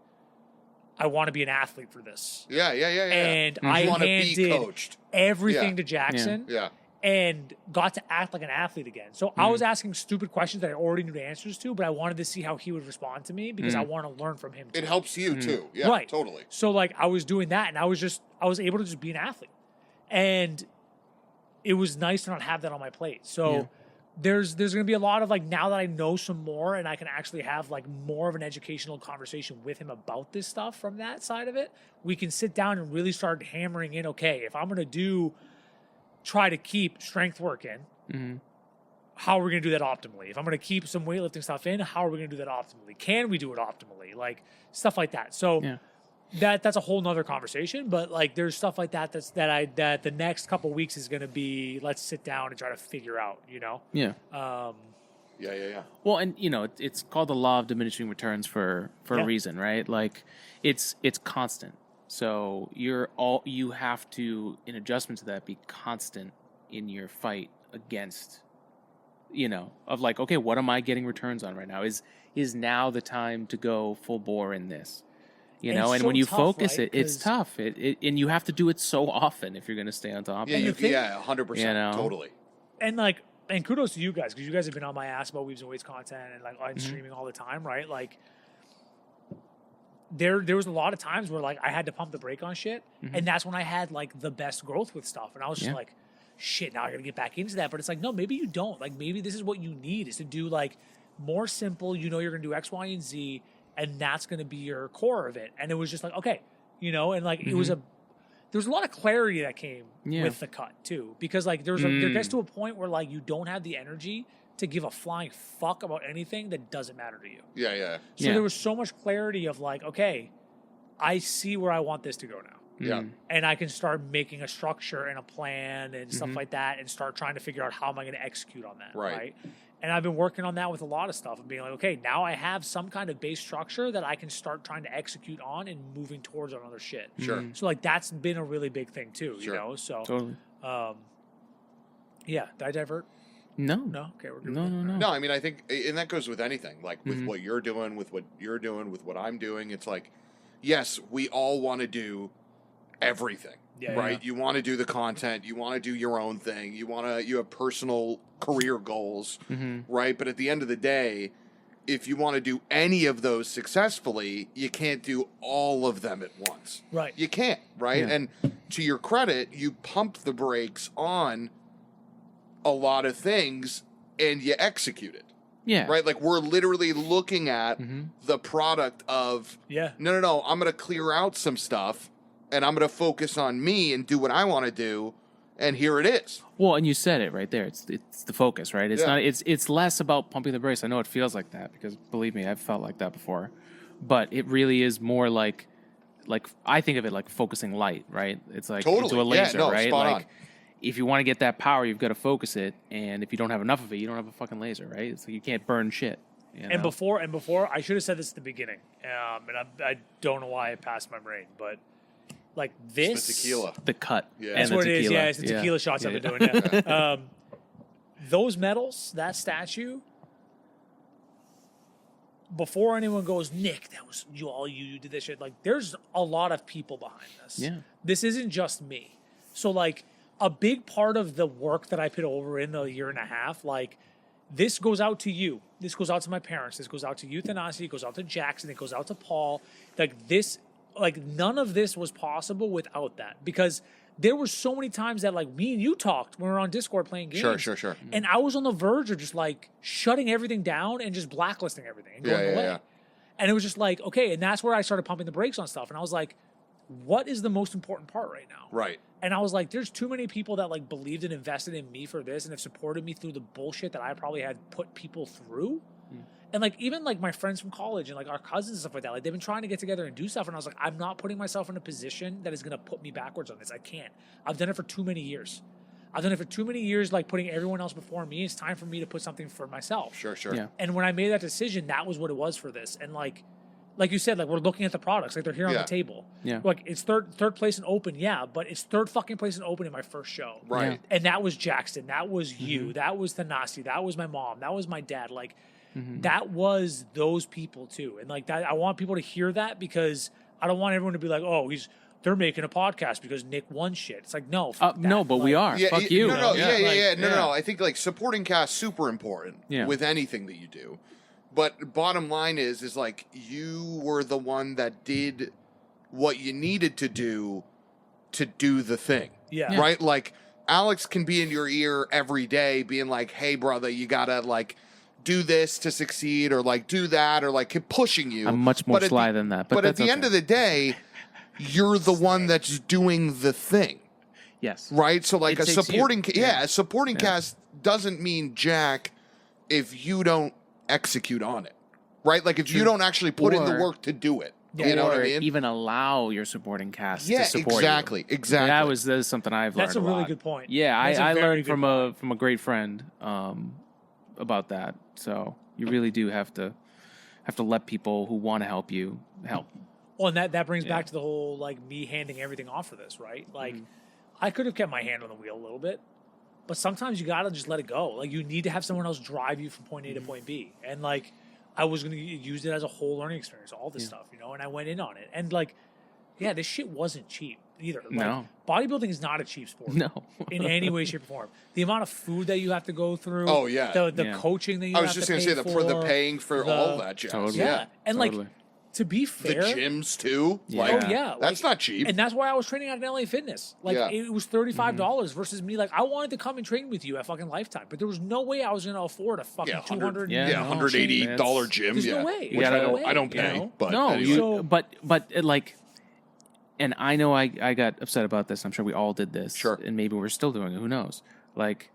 I want to be an athlete for this. Yeah. And You I wanna be handed coached. everything Yeah. to Jackson Yeah. and got to act like an athlete again. So I was asking stupid questions that I already knew the answers to, but I wanted to see how he would respond to me because I want to learn from him too. It helps you too. Yeah, Right. totally. So like I was doing that and I was able to just be an athlete. And it was nice to not have that on my plate. So there's going to be a lot of like, now that I know some more and I can actually have like more of an educational conversation with him about this stuff from that side of it, we can sit down and really start hammering in, okay, if I'm going to try to keep strength work in, how are we going to do that optimally? If I'm going to keep some weightlifting stuff in, how are we going to do that optimally? Can we do it optimally? Like stuff like that. So that's a whole nother conversation, but like there's stuff like that that the next couple weeks is going to be, let's sit down and try to figure out, you know? Yeah. Yeah. Well, and you know, it's called the law of diminishing returns for a reason, right? Like it's constant. So you have to, in adjustment to that, be constant in your fight against, you know, of like, okay, what am I getting returns on right now? Is now the time to go full bore in this? You know, and so when you tough, focus right? it's tough. It and you have to do it so often if you're going to stay on top. Yeah, of it. 100%. You know? Totally. And kudos to you guys, because you guys have been on my ass about Weaves and Weights content and like on streaming all the time, right? Like there was a lot of times where like I had to pump the brake on shit, and that's when I had like the best growth with stuff, and I was just like, shit, now I gotta get back into that. But it's like, no, maybe you don't. Like maybe this is what you need, is to do like more simple. You know, you're gonna do X, Y, and Z, and that's gonna be your core of it. And it was just like, okay, you know, and like there was a lot of clarity that came with the cut too, because like there gets to a point where like you don't have the energy to give a flying fuck about anything that doesn't matter to you. Yeah. So there was so much clarity of like, okay, I see where I want this to go now. Yeah. And I can start making a structure and a plan and stuff like that and start trying to figure out how am I going to execute on that. Right. And I've been working on that with a lot of stuff and being like, okay, now I have some kind of base structure that I can start trying to execute on and moving towards on other shit. Sure. So like that's been a really big thing too, Sure. you know? So, Totally. yeah, did I divert? No. No? Okay, we're good. No. No, I mean, I think, and that goes with anything, like with what you're doing, with what you're doing, with what I'm doing. It's like, yes, we all want to do everything, right? You want to do the content, you want to do your own thing, you have personal career goals, right? But at the end of the day, if you want to do any of those successfully, you can't do all of them at once. Right. You can't, right? Yeah. And to your credit, you pump the brakes on a lot of things and you execute it. Yeah. Right? Like we're literally looking at the product of, no, I'm going to clear out some stuff and I'm going to focus on me and do what I want to do. And here it is. Well, and you said it right there. It's the focus, right? It's not. It's less about pumping the brakes. I know it feels like that because believe me, I've felt like that before. But it really is more like I think of it like focusing light, right? It's like into a laser, right? Spot like on. if you want to get that power, you've got to focus it, and if you don't have enough of it, you don't have a fucking laser, right? It's like you can't burn shit. You know? And before, I should have said this at the beginning, and I don't know why it passed my brain, but like this, It's the tequila. the cut, Yeah. and that's the what it is. tequila. Yeah, it's the tequila shots I've been doing. Yeah. Those medals, that statue. Before anyone goes, Nick, that was you did this shit. Like, there's a lot of people behind this. Yeah. This isn't just me. So, like, a big part of the work that I put over in the year and a half, like, this goes out to you. This goes out to my parents. This goes out to Euthanasia. It goes out to Jackson. It goes out to Paul. Like, this, like, none of this was possible without that. Because there were so many times that, like, me and you talked when we were on Discord playing games. Sure. And I was on the verge of just, like, shutting everything down and just blacklisting everything and going away. Yeah. And it was just like, okay, and that's where I started pumping the brakes on stuff. And I was like, what is the most important part right now? Right. And I was like, there's too many people that, like, believed and invested in me for this and have supported me through the bullshit that I probably had put people through. And, like, even, like, my friends from college and, like, our cousins and stuff like that, like, they've been trying to get together and do stuff. And I was like, I'm not putting myself in a position that is going to put me backwards on this. I can't. I've done it for too many years. Like, putting everyone else before me. It's time for me to put something for myself. Sure. Yeah. And when I made that decision, that was what it was for this. And, like, like you said, like we're looking at the products, like they're here on the table. Yeah. Like it's third place in open, yeah, but it's third fucking place in open in my first show. Right. Yeah. And that was Jackson. That was you. That was Thanasi. That was my mom. That was my dad. Like that was those people too. And like that, I want people to hear that because I don't want everyone to be like, oh, they're making a podcast because Nick won shit. It's like, no. fuck that. No, but we are. Yeah, Fuck you. No, Like, no. I think like supporting cast super important with anything that you do. But bottom line is like you were the one that did what you needed to do the thing. Yeah. Right? Like Alex can be in your ear every day being like, hey brother, you gotta like do this to succeed or like do that or like keep pushing you. I'm much more sly than that. But at the end of the day, you're the one that's doing the thing. Yes. Right? So like It a takes supporting you. a supporting cast doesn't mean jack if you don't execute on it. Right? Like if you don't actually put in the Or- work to do it. You know what I mean? Even allow your supporting cast to support exactly. you. Exactly. That is something I've learned. That's a really lot. good point. Yeah, That's a I very learned good from a great friend about that. So you really do have to let people who want to help you help. Well, and that brings back to the whole like me handing everything off for this, right? Like I could have kept my hand on the wheel a little bit, but sometimes you gotta just let it go. Like you need to have someone else drive you from point A to point B. And like I was gonna use it as a whole learning experience, all this stuff, you know, and I went in on it. And like, yeah, this shit wasn't cheap either. Like, No. bodybuilding is not a cheap sport. No. in any way, shape, or form. The amount of food that you have to go through. Oh, yeah. The Yeah. coaching that you I have was just to gonna pay say the paying for the- all that jazz. Totally. Yeah. And Totally. like to be The fair, gyms too. Yeah. Like, oh yeah, that's like- not cheap. And that's why I was training at an LA Fitness. Like Yeah. it was $35 versus me. Like I wanted to come and train with you at fucking Lifetime, but there was no way I was gonna afford a fucking Yeah, $200. Yeah, yeah, no. $180 gym. There's yeah. no way. Which gotta- I don't you pay. know? But No, anyway. So- but like, and I know I got upset about this. I'm sure we all did this. Sure. And maybe we're still doing it. Who knows? Like,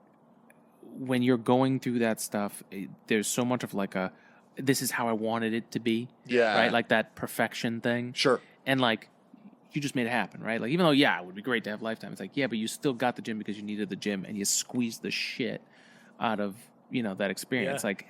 when you're going through that stuff, there's so much of like this is how I wanted it to be. Yeah. Right? Like that perfection thing. Sure. And like, you just made it happen, right? Like, even though, yeah, it would be great to have Lifetime. It's like, yeah, but you still got the gym because you needed the gym and you squeezed the shit out of, that experience. Yeah. Like,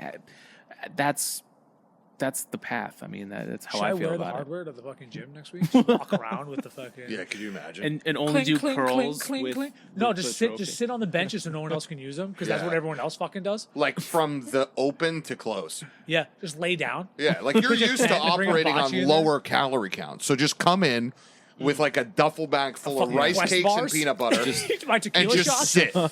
that's the path. I mean, that's how Should I I feel wear the about it. hardware to the fucking gym next week? Just walk around with the fucking Yeah, could you imagine? And only clink, do clink, curls clink, with, clink. No, with just the sit trophy. on the benches so no one else can use them because that's Yeah. what everyone else fucking does. Like from the open to close. Yeah, just lay down. Yeah, like you're Put your used to tent and bring a operating on bocce in lower calorie counts. So just come in with like a duffel bag full of Fucking rice Quest cakes and bars. peanut butter. My and tequila just shots. sit. My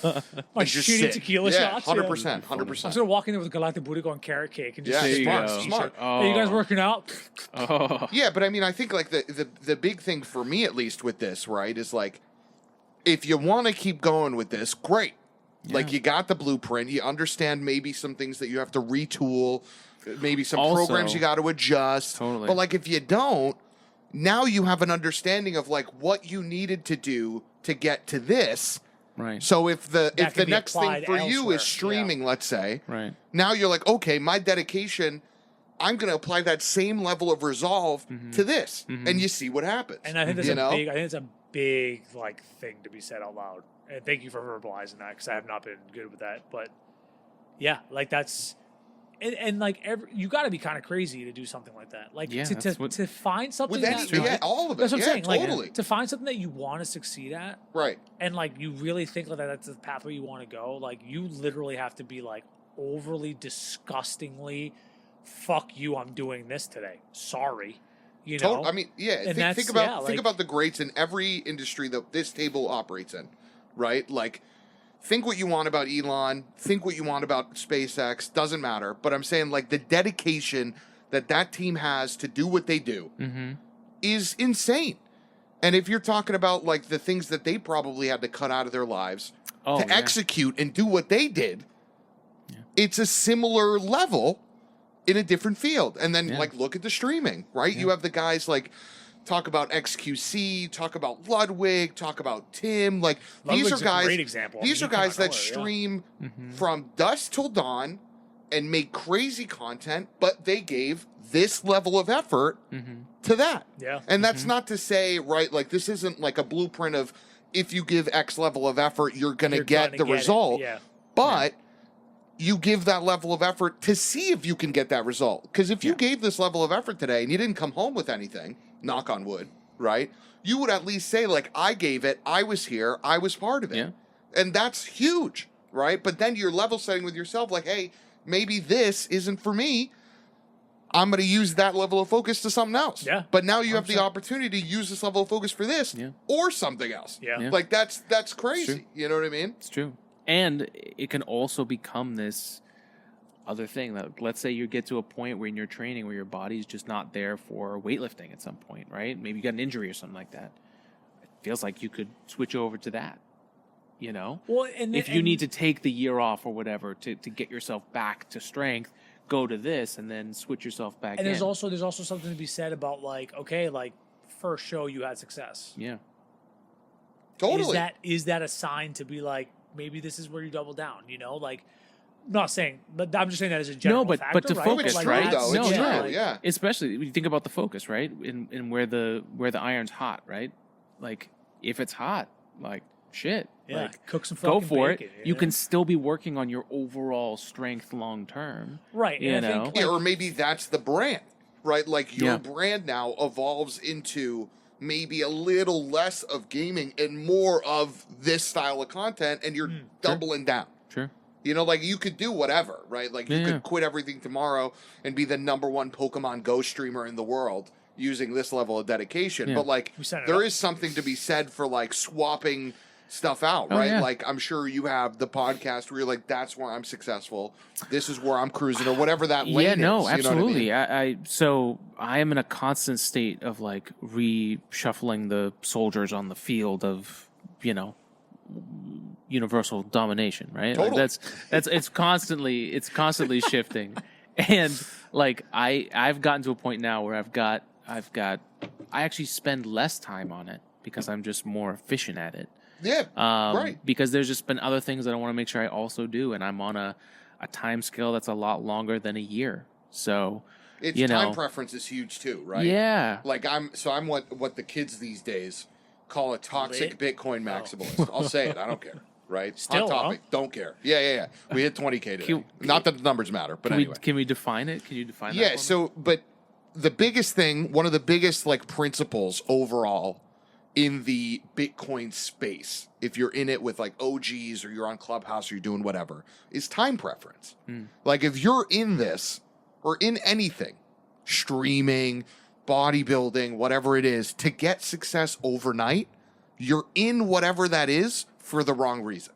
And just shitty sit. tequila yeah, shots. 100%. I'm 100%. just gonna walk in there with galactic Buddha on carrot cake and just Yeah, sit smart, there. smart. Hey, you guys working out? Oh. Yeah, but I mean, I think like the big thing for me, at least with this, right, is like, if you want to keep going with this, great. Like you got the blueprint, you understand maybe some things that you have to retool, maybe some Also- programs you got to adjust. Totally. But like if you don't, now you have an understanding of like what you needed to do to get to this. Right. So if the can be next thing applied for you elsewhere. is streaming, let's say, Right. now you're like, okay, my dedication, I'm going to apply that same level of resolve to this, and you see what happens. And I think that's you a know? big. I think it's a big like thing to be said out loud. And thank you for verbalizing that because I have not been good with that. But yeah, like that's. And like you got to be kind of crazy to do something like that. Like Yeah, that's what- to find something with any, that yeah, all of it. that's what I'm yeah, saying. totally. Like to find something that you want to succeed at, Right. and like you really think like that's the pathway you want to go. Like you literally have to be like overly disgustingly, fuck you. I'm doing this today. Sorry, you know. I mean, yeah. And Think that's- about yeah, think like- about the greats in every industry that this table operates in, right? Like, think what you want about Elon. Think what you want about SpaceX. Doesn't matter. But I'm saying like the dedication that team has to do what they do is insane. And if you're talking about like the things that they probably had to cut out of their lives Oh, to yeah. execute and do what they did, it's a similar level in a different field. And then Yeah. like look at the streaming, right? You have the guys like talk about XQC, talk about Ludwig, talk about Tim. Like these Ludwig's are a guys. great example. I These mean, are he came guys out of that nowhere, stream from dusk till dawn and make crazy content, but they gave this level of effort to that. Yeah. And that's not to say, right, like this isn't like a blueprint of if you give X level of effort, you're going to You're get gonna the get it, result. yeah. But you give that level of effort to see if you can get that result. Because if you gave this level of effort today and you didn't come home with anything, knock on wood, right? You would at least say, like, I gave it, I was here, I was part of it. Yeah. And that's huge, right? But then you're level setting with yourself, like, hey, maybe this isn't for me. I'm going to use that level of focus to something else. Yeah. But now you have the 100%. opportunity to use this level of focus for this or something else. Yeah. Yeah. Like, that's crazy. True. You know what I mean? It's true. And it can also become this other thing that, let's say you get to a point where in your training where your body's just not there for weightlifting at some point, right? Maybe you got an injury or something like that. It feels like you could switch over to that, you know? Well, and if you need to take the year off or whatever to get yourself back to strength, go to this and then switch yourself back and in. there's also something to be said about, like, okay, like, first show you had success. Yeah. Totally. Is that a sign to be like, maybe this is where you double down, you know? Like, I'm not saying, but I'm just saying that as a general No, factor, but to right? focus, It's Like, true, right? though. No, It's true, yeah. yeah. Especially when you think about the focus, right? In where the iron's hot, right? Like, if it's hot, like, shit. Yeah, Like, cook some go fucking for bacon, it. yeah. You can still be working on your overall strength long term. Right, You and I know? think, Yeah, like, or maybe that's the brand, right? Like your Yeah. brand now evolves into maybe a little less of gaming and more of this style of content, and you're doubling down. Sure. You know, like you could do whatever, right? Like you Yeah. could quit everything tomorrow and be the #1 Pokemon Go streamer in the world using this level of dedication. Yeah. But like We set it there up. is something to be said for like swapping stuff out, Oh, right? yeah. Like I'm sure you have the podcast where you're like, that's where I'm successful. This is where I'm cruising, or whatever that lane Yeah, is. no, You know what I absolutely. mean? So I am in a constant state of like reshuffling the soldiers on the field of, you know, universal domination, right? Like Totally. it's constantly shifting. And like I've gotten to a point now where I actually spend less time on it because I'm just more efficient at it. Yeah, right. Because there's just been other things that I want to make sure I also do, and I'm on a time scale that's a lot longer than a year. So, It's you time know, preference is huge too, right? yeah, Like I'm what the kids these days call a toxic Bitcoin maximalist. I'll say it. I don't care. Right? Still, Hot topic. Don't care. Yeah. We hit 20K today. Can- Not that the numbers matter, but anyway. can we define it? Can you define that? Yeah. for me? So, but the biggest thing, one of the biggest like principles overall in the Bitcoin space, if you're in it with like OGs or you're on Clubhouse or you're doing whatever, is time preference. Like if you're in this or in anything, streaming, bodybuilding, whatever it is, to get success overnight, you're in whatever that is for the wrong reason.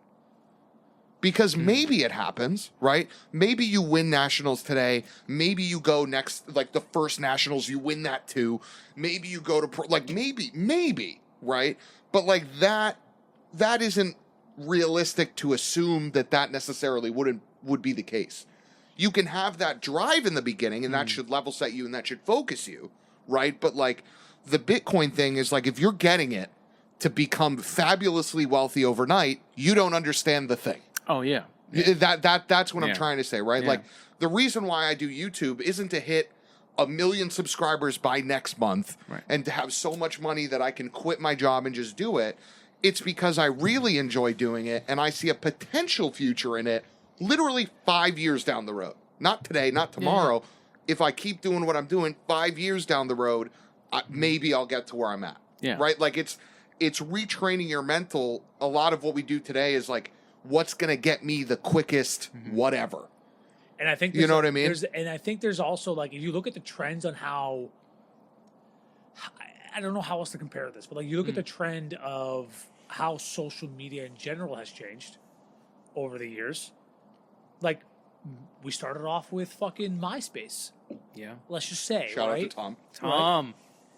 Because maybe it happens, right? Maybe you win nationals today. Maybe you go next, like the first nationals, you win that too. Maybe you go to pro, like maybe, right? But like that isn't realistic to assume that necessarily would be the case. You can have that drive in the beginning, and that should level set you, and that should focus you, right? But like the Bitcoin thing is like if you're getting it to become fabulously wealthy overnight, you don't understand the thing. Oh yeah. That's what I'm Yeah. trying to say, right? Yeah. Like the reason why I do YouTube isn't to hit 1 million subscribers by next month Right. and to have so much money that I can quit my job and just do it. It's because I really enjoy doing it and I see a potential future in it literally 5 years down the road. Not today, not tomorrow. If I keep doing what I'm doing 5 years down the road, maybe I'll get to where I'm at. Yeah. Right? Like it's retraining your mental. A lot of what we do today is like, what's going to get me the quickest whatever. And I think You know what I mean? And I think there's also, like, if you look at the trends on how, I don't know how else to compare this, but like you look at the trend of how social media in general has changed over the years. Like we started off with fucking MySpace. Yeah. Let's just say, Shout right? out to Tom. Tom.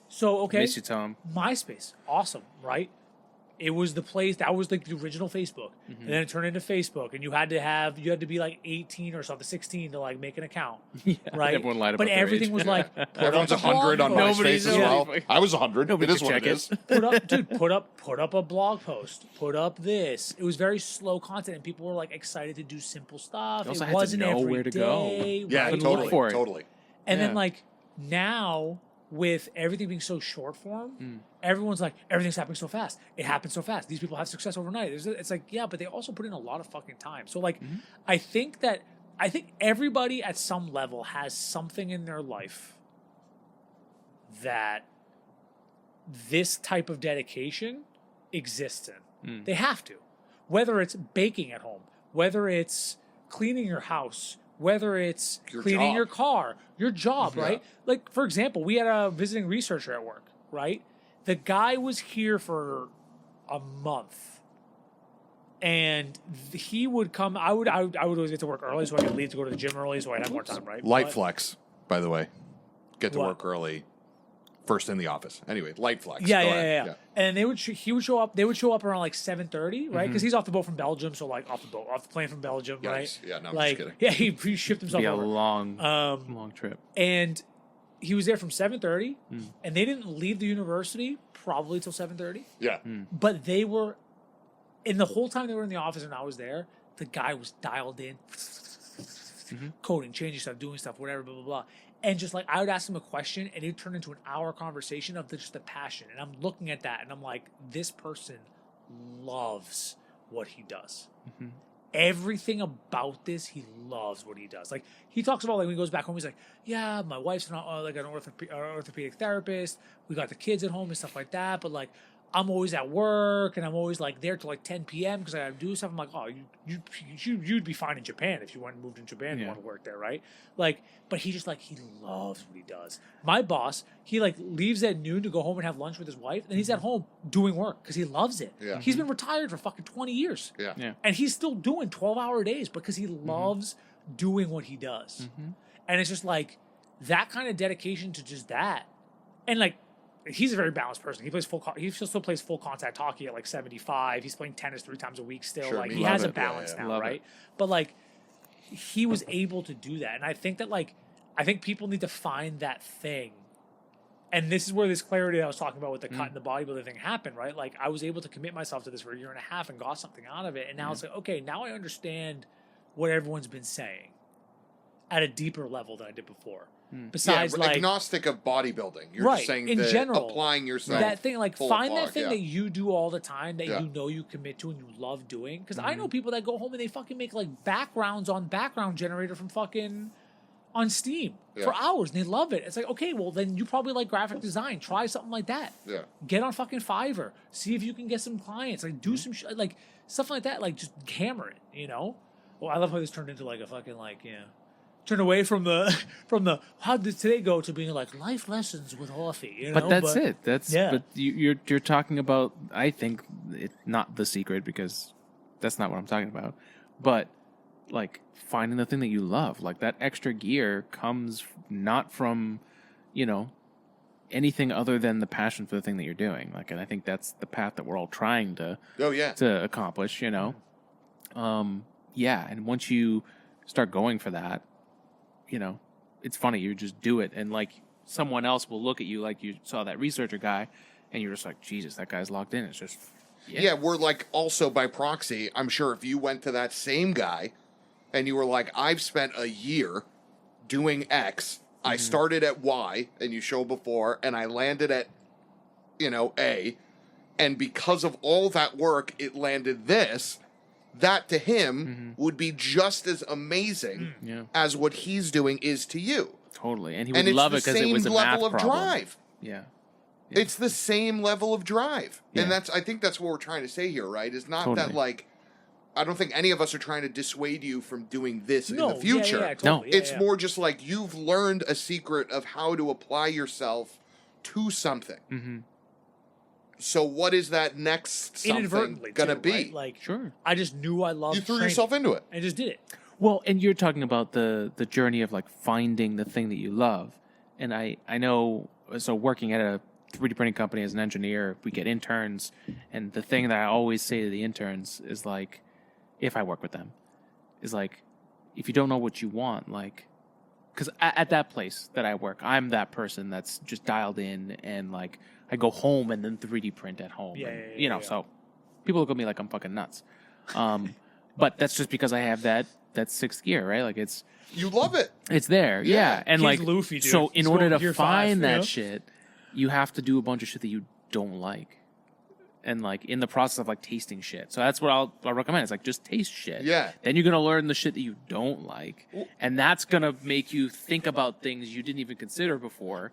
So okay, Miss you, Tom. MySpace, awesome, right? It was the place that was like the original Facebook, and then it turned into Facebook, and you had to be like 18 or something, 16 to like make an account, right? Everyone lied but about their everything age. was like put Everyone's up a blog 100 on post. Nobody's MySpace as really- well. I was 100. Nobody It is could what check it it. is. Put up a blog post, put up this. It was very slow content, and people were like excited to do simple stuff. You also It had to wasn't know every where to go. day, Yeah, right? Couldn't totally. look for it. Totally. And Yeah. then like now with everything being so short form, everyone's like, everything's happening so fast. It happens so fast. These people have success overnight. It's like, yeah, but they also put in a lot of fucking time. So like, I think that I think everybody at some level has something in their life that this type of dedication exists in. They have to. Whether it's baking at home, whether it's cleaning your house, whether it's cleaning your car, your job, right? Like, for example, we had a visiting researcher at work, right? The guy was here for a month. And he would come. I would always get to work early, so I could leave to go to the gym early, so I'd have more time, right? Light flex, by the way. Get to work early. First in the office. Anyway, light flex. Yeah. And he would show up. They would show up around like 7:30, right? Because he's off the boat from Belgium, so like off the plane from Belgium, right? Yeah, no, I'm like, just kidding. Yeah, he shipped himself. Be a over. long trip. And he was there from 7:30, and they didn't leave the university probably till 7:30. Yeah. But they were, in the whole time they were in the office and I was there, the guy was dialed in, coding, changing stuff, doing stuff, whatever, blah blah blah. And just like I would ask him a question, and it would turn into an hour conversation of just the passion. And I'm looking at that, and I'm like, this person loves what he does. Everything about this, he loves what he does. Like he talks about, like when he goes back home, he's like, "Yeah, my wife's not like an orthopedic therapist. We got the kids at home and stuff like that. But like, I'm always at work, and I'm always like there till like 10 p.m. because I got to do stuff." I'm like, "Oh, you'd be fine in Japan if you went and moved in Japan and want to work there, right?" Like, but he just like he loves what he does. My boss, he like leaves at noon to go home and have lunch with his wife, and he's at home doing work because he loves it. Yeah. He's been retired for fucking 20 years. Yeah. And he's still doing 12-hour days because he loves doing what he does. And it's just like that kind of dedication to just that. And like, he's a very balanced person. He still plays full contact hockey at like 75. He's playing tennis 3 times a week still. Sure, like me he love has a it. balance Yeah, now, love right? it. But like he was able to do that. And I think that like people need to find that thing. And this is where this clarity I was talking about with the cut and the bodybuilding thing happened, right? Like I was able to commit myself to this for a year and a half and got something out of it. And now it's like, okay, now I understand what everyone's been saying at a deeper level than I did before. Besides, but like agnostic of bodybuilding. You're Right, just saying in general, applying yourself. that thing, like full find hog, that thing that you do all the time that Yeah. you know you commit to and you love doing. Because I know people that go home and they fucking make like backgrounds on background generator from fucking on Steam for hours and they love it. It's like, okay, well then you probably like graphic design. Try something like that. Yeah. Get on fucking Fiverr. See if you can get some clients. Like do some like stuff like that. Like just hammer it. You know. Well, I love how this turned into like a fucking like turn away from the how did today go to being like life lessons with Orphii, you know? But that's it. That's yeah. But you're talking about. I think it's not the secret because that's not what I'm talking about. But like finding the thing that you love, like that extra gear comes not from, anything other than the passion for the thing that you're doing. Like, and I think that's the path that we're all trying to accomplish. And once you start going for that, it's funny. You just do it, and like someone else will look at you like you saw that researcher guy, and you're just like, Jesus, that guy's locked in. It's just, we're like also by proxy. I'm sure if you went to that same guy, and you were like, I've spent a year doing X. I started at Y, and you showed before, and I landed at, A, and because of all that work, it landed this. That to him would be just as amazing as what he's doing is to you. Totally, and he would love it because it was a math problem. Drive. Yeah. It's the same level of drive, and I think that's what we're trying to say here, right? Is not that like, I don't think any of us are trying to dissuade you from doing this in the future. Totally. It's more just like you've learned a secret of how to apply yourself to something. So what is that next something going to be? Right? Like, sure. I just knew I loved You threw training. yourself into it. I just did it. Well, and you're talking about the journey of like finding the thing that you love. And I know, so working at a 3D printing company as an engineer, we get interns. And the thing that I always say to the interns is like, if I work with them, is like, if you don't know what you want, like, because at that place that I work, I'm that person that's just dialed in and like, I go home and then 3D print at home. So people look at me like I'm fucking nuts. But that's just because I have that sixth gear, right? Like You love it. It's there. Yeah. And He's like, Luffy, dude. so in He's order going to gear find 5, that shit, you have to do a bunch of shit that you don't like. and like in the process of like tasting shit. So that's what I'll recommend. It's like just taste shit. Yeah. Then you're gonna learn the shit that you don't like, and that's gonna make you think about things you didn't even consider before,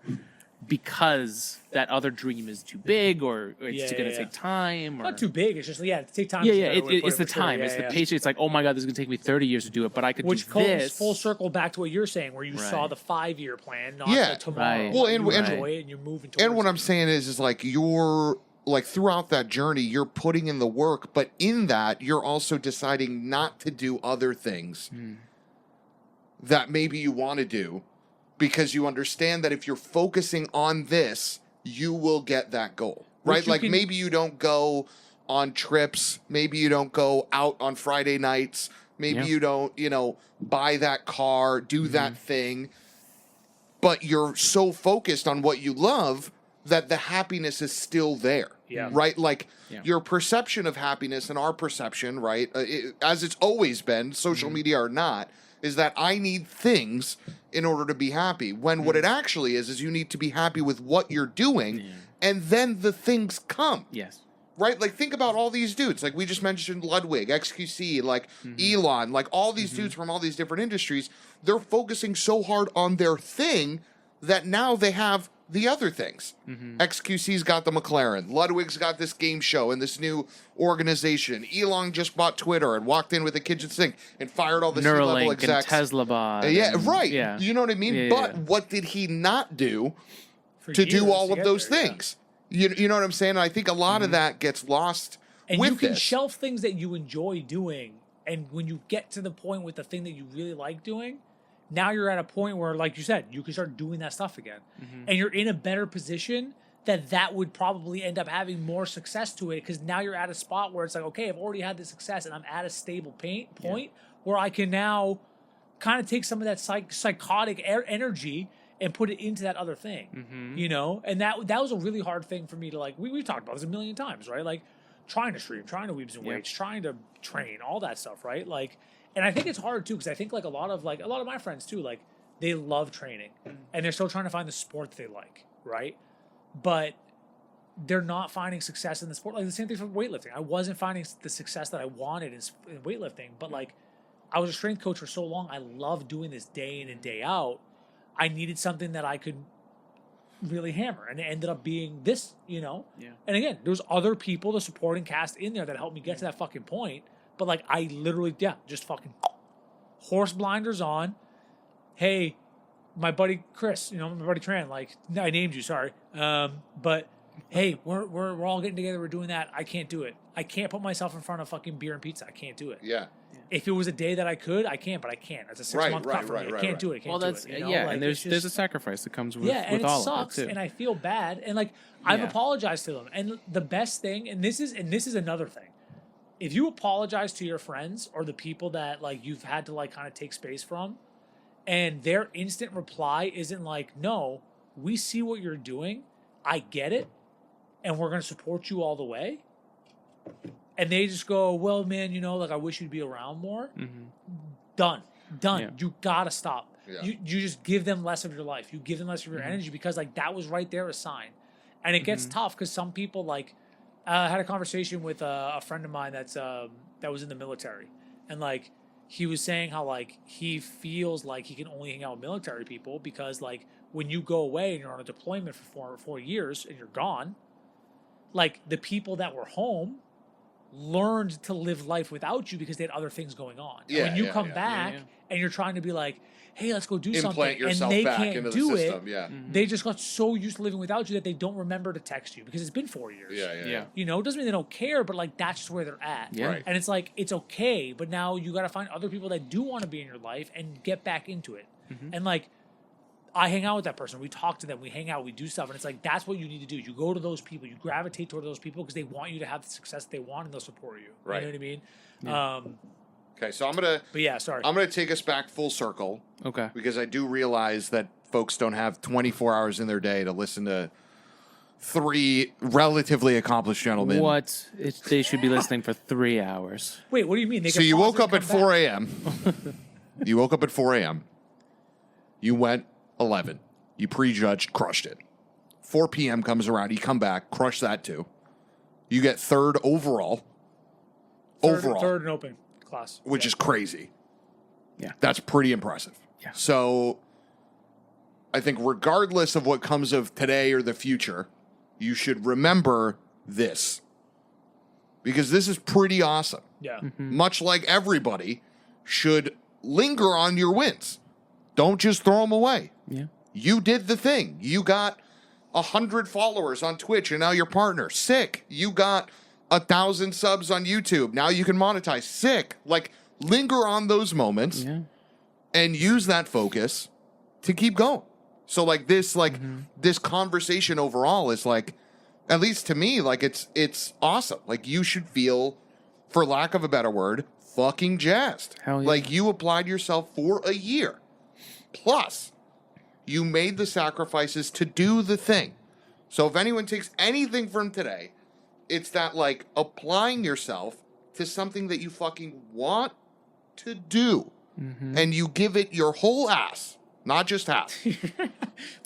because that other dream is too big, or it's going to take time. Or... Not too big. It's just take time. It's the time. It's the patience. It's like, oh my god, this is going to take me 30 years to do it, but I could Which do this. Comes full circle back to what you're saying, where you saw the 5-year plan, not the tomorrow. Right. Well, and enjoy it, and you're moving towards And what it. I'm saying is like you're like throughout that journey, you're putting in the work, but in that you're also deciding not to do other things that maybe you want to do, because you understand that if you're focusing on this, you will get that goal, right? Like maybe you don't go on trips, maybe you don't go out on Friday nights, maybe you don't, buy that car, do that thing, but you're so focused on what you love that the happiness is still there, right? Like your perception of happiness and our perception, right, as it's always been, social media or not, is that I need things in order to be happy. When what it actually is you need to be happy with what you're doing, and then the things come. Yes. Right? Like, think about all these dudes. Like, we just mentioned Ludwig, XQC, like Elon, like all these dudes from all these different industries. They're focusing so hard on their thing that now they have the other things. XQC's got the McLaren. Ludwig's got this game show and this new organization. Elon just bought Twitter and walked in with a kitchen sink and fired all the C-level Neuralink execs. and Tesla bot. Right. Yeah. You know what I mean? But what did he not do to do all of those things? You know what I'm saying? And I think a lot of that gets lost and with you can this. shelf things that you enjoy doing, and when you get to the point with the thing that you really like doing, now you're at a point where, like you said, you can start doing that stuff again. And you're in a better position that would probably end up having more success to it, because now you're at a spot where it's like, okay, I've already had the success and I'm at a stable point where I can now kind of take some of that psychotic energy and put it into that other thing, And that was a really hard thing for me to, like, we've talked about this a million times, right? Like, trying to stream, trying to weebs and weights, trying to train, all that stuff, right? Like, and I think it's hard too, because I think like a lot of my friends too, like, they love training and they're still trying to find the sport that they like, right? But they're not finding success in the sport. Like the same thing for weightlifting. I wasn't finding the success that I wanted in weightlifting, but like, I was a strength coach for so long. I loved doing this day in and day out. I needed something that I could really hammer, and it ended up being this, And again, there's other people, the supporting cast in there, that helped me get to that fucking point. But like, I literally, just fucking horse blinders on. Hey, my buddy Chris, my buddy Tran, like, I named you, sorry. But hey, we're all getting together, we're doing that. I can't do it. I can't put myself in front of fucking beer and pizza. I can't do it. Yeah. If it was a day that I could, I can't, but I can't. It's a 6-month cut for me. I can't do it. I can't do it. And there's a sacrifice that comes with and it all sucks, of it too. and I feel bad, and like, I've apologized to them. And the best thing, and this is another thing, if you apologize to your friends or the people that like you've had to like kind of take space from, and their instant reply isn't like, no, we see what you're doing, I get it, and we're going to support you all the way, and they just go, well, man, like, I wish you'd be around more. Done. Yeah. You gotta stop. You just give them less of your life. You give them less of your energy, because like, that was right there a sign. And it gets tough, because some people, like, I had a conversation with a friend of mine that was in the military, and like, he was saying how like he feels like he can only hang out with military people, because like, when you go away and you're on a deployment for 4 years and you're gone, like, the people that were home learned to live life without you because they had other things going on. And when you come back and you're trying to be like, hey, let's go do something, and they can't do it, they just got so used to living without you that they don't remember to text you because it's been 4 years. Yeah. It doesn't mean they don't care, but like, that's just where they're at. Yeah. Right. And it's like, it's okay, but now you got to find other people that do want to be in your life and get back into it. And like, I hang out with that person. We talk to them. We hang out. We do stuff. And it's like, that's what you need to do. You go to those people. You gravitate toward those people because they want you to have the success they want, and they'll support you. Right. You know what I mean? Yeah. Okay, so I'm gonna. But yeah, sorry. I'm gonna take us back full circle. Okay. Because I do realize that folks don't have 24 hours in their day to listen to 3 relatively accomplished gentlemen. They should be listening for 3 hours. Wait, what do you mean? So you woke up at 4 a.m. You woke up at 4 a.m. You went 11. You prejudged, crushed it. 4 p.m. comes around. You come back, crush that too. You get third overall. Third in open class. Which is crazy. Yeah. That's pretty impressive. Yeah. So I think regardless of what comes of today or the future, you should remember this. Because this is pretty awesome. Yeah. Much like everybody should linger on your wins. Don't just throw them away. Yeah. You did the thing. You got 100 followers on Twitch and now you're partner. Sick. You got 1,000 subs on YouTube. Now you can monetize. Sick. Like, linger on those moments and use that focus to keep going. So like this, this conversation overall is like, at least to me, like it's awesome. Like you should feel, for lack of a better word, fucking jazzed. Hell yeah. Like you applied yourself for a year. Plus, you made the sacrifices to do the thing. So if anyone takes anything from today, it's that like applying yourself to something that you fucking want to do. And you give it your whole ass, not just half.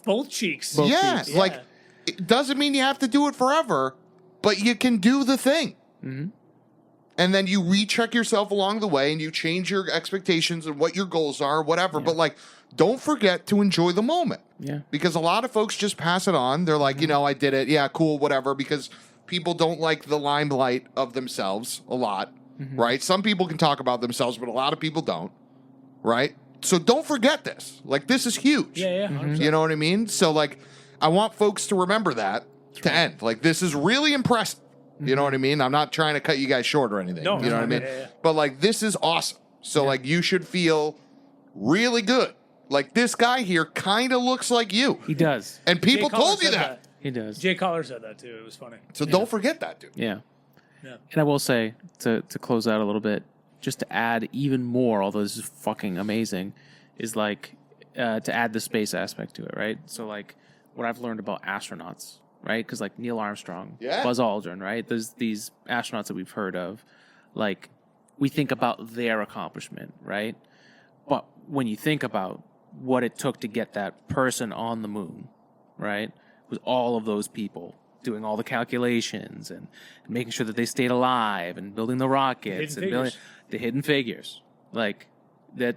Both cheeks. Yes, Yeah. like it doesn't mean you have to do it forever, but you can do the thing. And then you recheck yourself along the way and you change your expectations and what your goals are, whatever. But like, don't forget to enjoy the moment. Yeah. Because a lot of folks just pass it on. They're like, you know, I did it. Yeah, cool, whatever. Because people don't like the limelight of themselves a lot, right? Some people can talk about themselves, but a lot of people don't, right? So don't forget this. Like, this is huge. Yeah, 100%. You know what I mean? So, like, I want folks to remember that to end. Like, this is really impressive. You know what I mean? I'm not trying to cut you guys short or anything. No, you know what I mean? yeah. But, like, this is awesome. So, like, you should feel really good. Like, this guy here kind of looks like you. He does. And people Jay Cutler told you said that. He does. Jay Cutler said that too. It was funny. So don't forget that, dude. Yeah. Yeah. And I will say, to close out a little bit, just to add even more, although this is fucking amazing, is like to add the space aspect to it, right? So like what I've learned about astronauts, right? Because like Neil Armstrong, Yeah. Buzz Aldrin, right? There's these astronauts that we've heard of. Like we think about their accomplishment, right? But when you think about what it took to get that person on the moon, right? With all of those people doing all the calculations and making sure that they stayed alive and building the rockets and building the hidden figures, like that.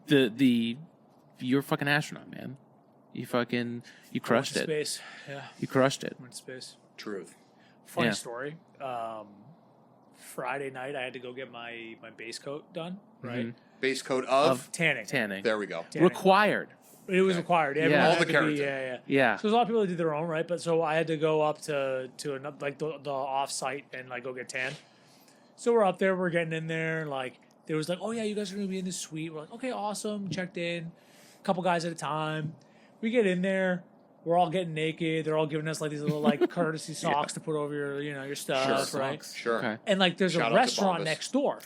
You're a fucking astronaut, man. You crushed it. Space. Yeah. You crushed it. Went to space. Truth. Funny Yeah. story. Friday night, I had to go get my base coat done. Right. Base coat of? Tanning. Tanning. There we go. Tanning. Required. It was required. Everyone Yeah. had All the to keratin. Yeah. Yeah. So there's a lot of people that do their own, right? But so I had to go up to another, like the off site and like go get tan. So we're up there, we're getting in there, and like there was like, oh yeah, you guys are gonna be in this suite. We're like, okay, awesome. Checked in, a couple guys at a time. We get in there, we're all getting naked. They're all giving us like these little like courtesy socks to put over your stuff, Sure. right? Sure. Okay. And like there's Shout out a to restaurant Bombas. next door.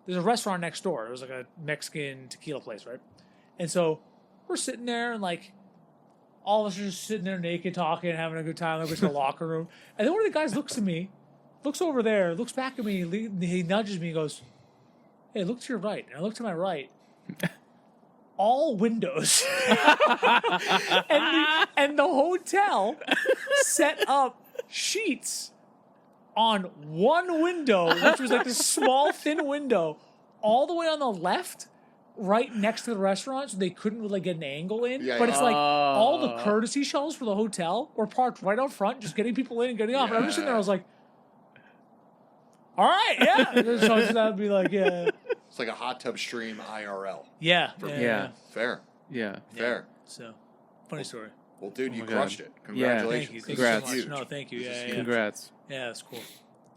There's a restaurant next door. It was like a Mexican tequila place, right? And so we're sitting there and like all of us are just sitting there naked, talking, having a good time. Like we're in the locker room. And then one of the guys looks at me, looks over there, looks back at me, he nudges me and goes, hey, look to your right. And I look to my right. All windows. and the hotel set up sheets on one window, which was like this small, thin window, all the way on the left, right next to the restaurant, so they couldn't really get an angle in. Yeah, but yeah. it's like all the courtesy shuttles for the hotel were parked right out front, just getting people in and getting off. And I'm just sitting there, I was like, all right, yeah. So that would be like, yeah. It's like a hot tub stream IRL. Yeah. Yeah. Fair. Yeah. Fair. So, funny story. Well, dude, you my God. crushed it. Yeah. Congratulations. Thank you. This Thank is you Congrats. so huge. much. No, thank you. This is Yeah, huge. yeah. Congrats. Yeah, that's cool.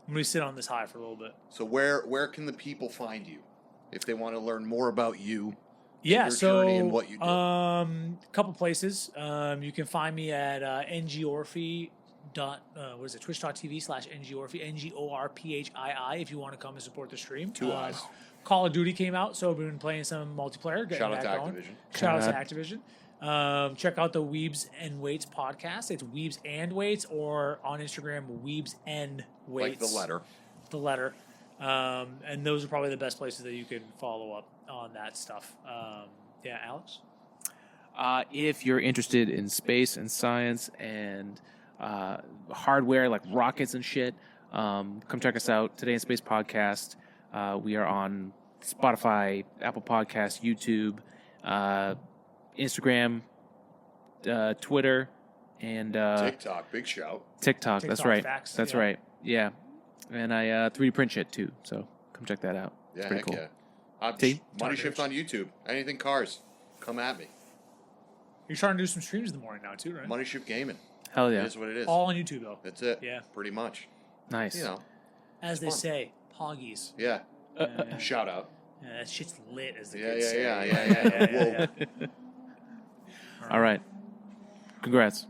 I'm going to sit on this high for a little bit. So where can the people find you if they want to learn more about you? Yeah, your so journey and what you do. a couple places. You can find me at ngorphii. Twitch.tv/ngorphii, NGORPHII, if you want to come and support the stream. Two eyes. Call of Duty came out, so we've been playing some multiplayer. Getting Shout out that to going. Activision. Shout out to Activision. Check out the Weebs and Weights podcast. It's Weebs and Weights, or on Instagram, Weebs and Weights. Like the letter. The letter. And those are probably the best places that you can follow up on that stuff. Yeah, Alex? If you're interested in space and science and hardware like rockets and shit. Come check us out. Today in Space Podcast. We are on Spotify, Apple Podcasts, YouTube, Instagram, Twitter, and TikTok, big shout. TikTok. That's TikTok right. facts, That's yeah. right. Yeah, and I 3D print shit too. So come check that out. Yeah, It's pretty heck cool. yeah. See? Money Shift on YouTube. Anything cars, come at me. You're trying to do some streams in the morning now too, right? Money Shift Gaming. Hell yeah. It is what it is. All on YouTube though. That's it. Yeah. Pretty much. Nice. You know. As they fun. say, poggies. Yeah. Shout out. Yeah, that shit's lit, as the Yeah, kids say. yeah. Whoa. All right. Congrats.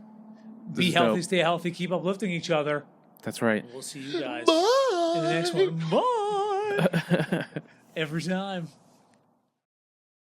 This Be is healthy, dope. stay healthy, keep uplifting each other. That's right. We'll see you guys in the next one. Bye. Every time.